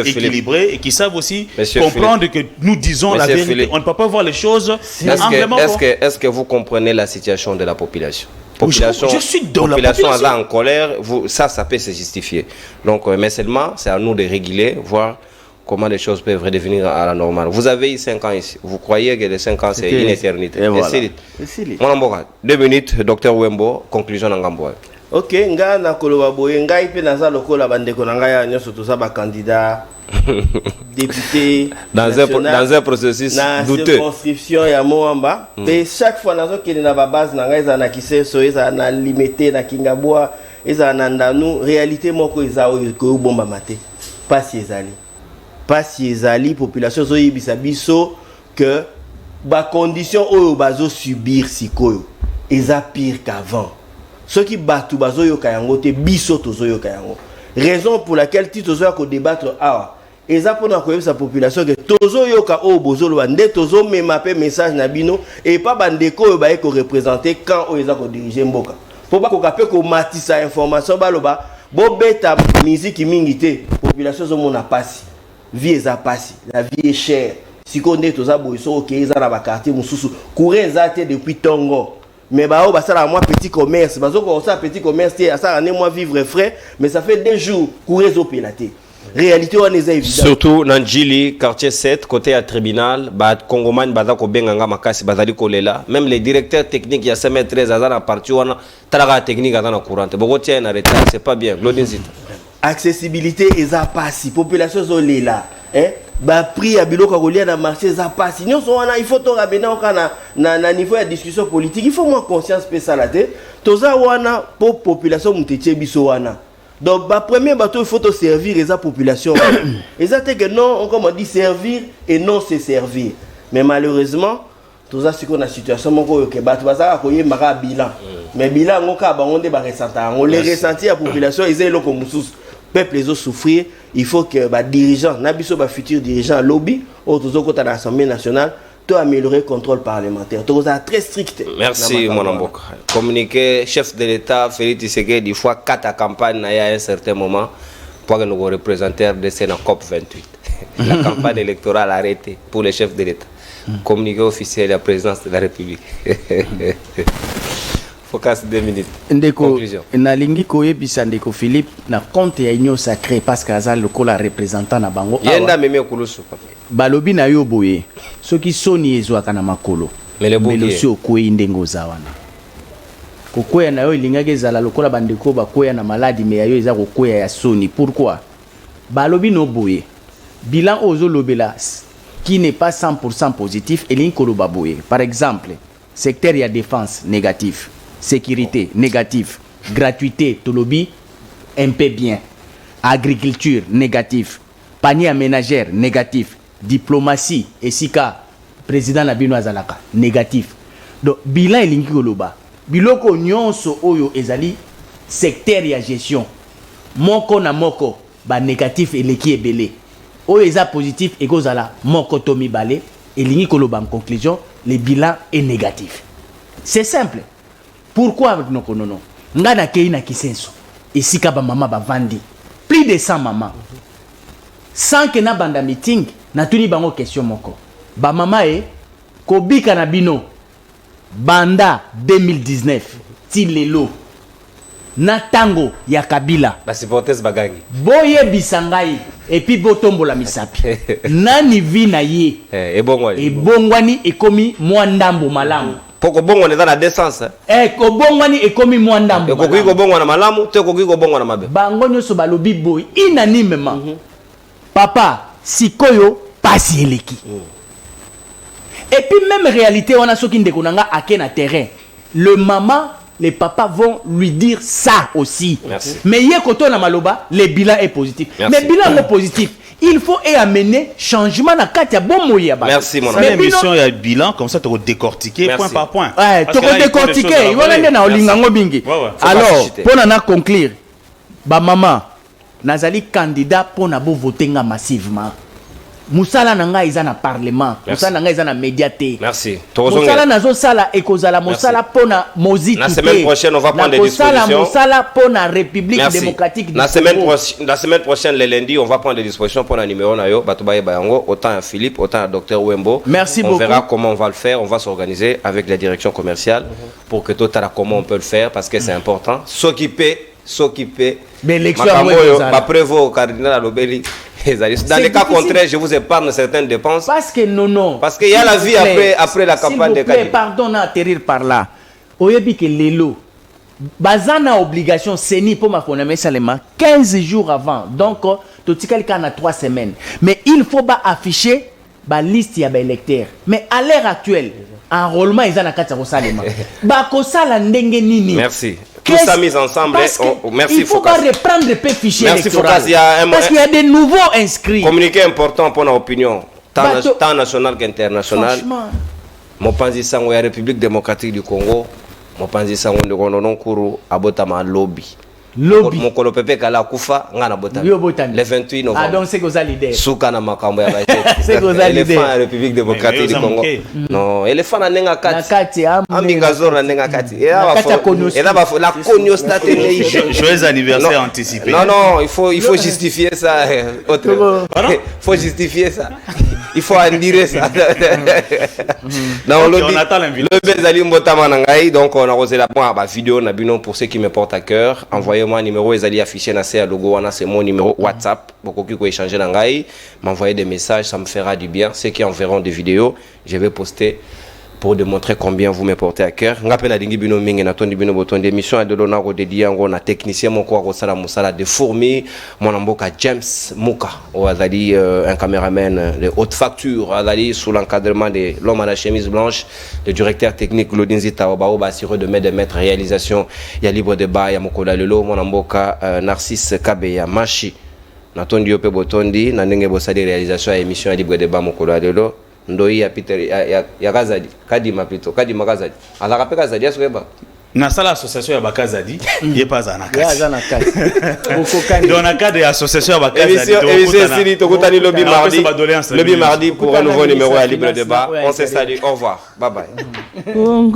équilibrés et qui savent aussi comprendre que nous disons la vérité. Philippe. On ne peut pas voir les choses. Est-ce que vous comprenez la situation de la population? Je suis dans la population. En colère, ça peut se justifier. Donc, mais seulement, c'est à nous de réguler, voir comment les choses peuvent redevenir à la normale. Vous avez eu 5 ans ici. Vous croyez que les 5 ans, c'est une éternité. Et voilà. 2 minutes, Dr Wembo, conclusion en Gamboa. Ok, nga na koloba boye ngai pe naza lokola bandeko na ngai ya nyonso toza ba candidat député dans un processus na douteux. Circonscription ya Moamba. Et chaque fois nazo kende na ba base na ngai za na Kiseso, eza na Limete na Kingabwa, eza na Ndanu, réalité moko eza oyo ko bomba mate. Pasi ezali population zo yibisa biso que ba condition oyo bazo subir sikoyo eza pire qu'avant. Ceux qui battent bazo yoka yango te biso tozo yoka yango. Raison pour laquelle ti tozo ko débattre awa eza pona ko yebisa population que tozo yoka o bozo lo nde tozo mema pe message na bino et pas bandeko oyo ba ko représenter quand o eza ko diriger mboka. Po ba ko kapé ko matisa information baloba bo beta musique mingi te population zo mona pasi. Vie eza pasi, la vie est chère. Si on est toza boiso OK eza na ba quartier mususu courir eza te depuis tongo. Mais bah, ça là moi petit commerce, parce que ça petit commerce, ça année moi vivre frais, mais ça fait 2 jours courir au pélaté. Réalité on est évident. Surtout Nanjili quartier 7 côté à tribunal, ba Congoman baza ko benganga makasi bazali kolela, même les directeurs techniques ya CM13 azana parti wana talaga technique azana courante. Boko tient en retard, c'est pas bien. Glodinzit. Accessibilité eza pasi, population zolela, hein? Ba prix à biloko kolia na marché za passe nyonso wana il faut to rabena okana na niveau ya discussion politique il faut moins conscience spéciale te toza wana pour population mutetie biso wana donc ba premier bateau il faut te servir eza population exactement que non on comme dit servir et non se servir mais malheureusement toza siko na situation moko yo ke bato bazaka koyemba bilan mais bilan ngoka bango nde ba ressentir on les ressentir la population eza eloko mususu peuple les autres souffrir, il faut que les dirigeants, nabiso ba futur dirigeant lobby, autour de l'Assemblée nationale, tout améliorer le contrôle parlementaire. Tout ça très strict. Merci mon amboka. Communiquer chef de l'État Félix Tshisekedi 4 à campagne à un certain moment pour que nous représentons de la COP 28. La campagne électorale arrêtée pour les chefs de l'État. Communiquer officiel de la présidence de la République. Focus 2 minutes. Ndeko nalingi koyebisa ndeko Philippe na compte ya union sacrée parce que azal lokola représentant na bango yenda meme kulusu balobi na yo boye soki soni ezwaka na makolo mais si okoyi ndengo zawana kokoya na yo ilingaki ezala lokola bandeko bakoya na maladi mais ya yo eza kokoya ya soni. Pourquoi? Balobi no boye bilan ozo lobela qui n'est pas 100% positif elingi koloba boye. Par exemple secteur ya défense négatif, sécurité négatif, gratuité tolobi un peu bien, agriculture négatif, panier ménagère négatif, diplomatie et sika président Nabino Azalaka négatif. Donc bilan elingi koloba biloko nyonso oyo ezali secteur ya gestion moko na moko ba négatif eleki ebele oyo eza positif ekozala moko to mibale elingi koloba en conclusion le bilan est négatif. C'est simple. Pourquoi non? Ngana kei na Kisenso. Esika ba mama ba vandi. Plus de 100 mamans. Sans que na banda meeting, na tuni bango question moko. Ba mama kobika na bino. Banda 2019. Ti lelo. Na tango ya Kabila. Ba supporters bagangi. Boye bisangai. Et puis botombola misapi. Nani vi na ye. Ebongwani ekomi mwandambo malamu. Poko bongo neza na descente. Ko bongwani ekomi mwandambo. Ko kuiko bongo na malamu, te ko kuiko bongo na mabe. Bango nyoso balobi boy unanimement. Papa, sikoyo pasi eleki. Et puis même réalité on a soki ndeko nanga ake na terrain. Le maman, les papas vont lui dire ça aussi. Merci. Mais hier quand on a maloba, le bilan est positif. Merci. Mais bilan est positif. Il faut amener changement dans katia bon moyen. Merci mon ami. L'émission il y a bilan comme ça tu vas décortiquer point par point. Ouais, tu vas décortiquer. Il va na olingango bingi. Alors, pour na conclure, ba maman nazali candidat pour na bo voter massivement. Musala nanga iza na parlement, musala nanga iza na médiaté. Merci. Musala nazo sala ekozala musala pona mozito. La semaine prochaine on va prendre des dispositions. Musala pona République démocratique du Congo. La semaine prochaine le lundi on va prendre des dispositions pour un numéro na yo batubaye bayango autant à Philippe autant à Dr Wembo. Merci on beaucoup. On verra comment on va le faire, on va s'organiser avec la direction commerciale pour que tout à comment on peut le faire parce que c'est important. S'occuper. Mais l'élection va prévoir au cardinal Alobeli. Dans les cas contraires, je vous épargne certaines dépenses. Parce que non. Parce qu'il y a la vie après la campagne de Kadi. Pardon d'atterrir par là. Oyebi que lelo bazana obligation seni pour ma fondamentale seulement 15 jours avant. Donc totikali kana 3 semaines. Mais il faut pas afficher ba liste ya ba électeurs. Mais à l'heure actuelle, enrôlement ils en a 4 salema. Ba ko sala ndenge nini. Merci. Tout ça mis ensemble. Merci. Il faut pas reprendre le fichier électoral. Focas, parce qu'il y a des nouveaux inscrits. Communiqué important pour l'opinion, tant national qu'international. Mon panzi sango ya République démocratique du Congo, mon panzi sango de Kononon Kuru abotama lobby. Mon kolo pepe kala kufa ngana botami. Le 28 novembre. Ah donc c'est que ça l'idée. Souka na makambo ya baite. C'est que ça l'idée. Éléphant ya République démocratique du Congo. Non, éléphant na nenga kati. Ambingazor na nenga kati. Et là la cognos Joyeux anniversaire anticipé. Non, il faut justifier ça. Il faut justifier ça. Il faut en dire ça. On attend l'invitation. Donc on a rosé la vidéo pour ceux qui me portent à cœur. Envoyez-moi un numéro, ils affiché na logo, c'est mon numéro WhatsApp. Beaucoup qui peut échanger m'envoyer des messages, ça me fera du bien. Ceux qui enverront des vidéos, je vais poster pour démontrer combien vous me portez à cœur. Ngapena dingi bino mingi na tondi bino boton d'émission de l'ona ko dédié ngo na technicien mon ko sala musala de fourmi mon mboka James Muka ou azali un caméraman de haute facture azali sous l'encadrement de l'homme à la chemise blanche, le directeur technique Lodinzi Taobao assuré de mettre réalisation ya libre débat ya mokola lelo mon mboka Narcisse Kabeya Machi na tondi yope botondi na ndenge bosali réalisation ya émission ya libre débat mokola lelo ndoi ya Peter ya Kazadi kadima plutôt kadima Kazadi ala rappel Kazadi asweba na sala association ya Bakazadi il pas en akati ya na kati dans le cadre de l'association ya Bakazadi lobby mardi pour un nouveau numéro à libre débat on se salue au revoir bye bye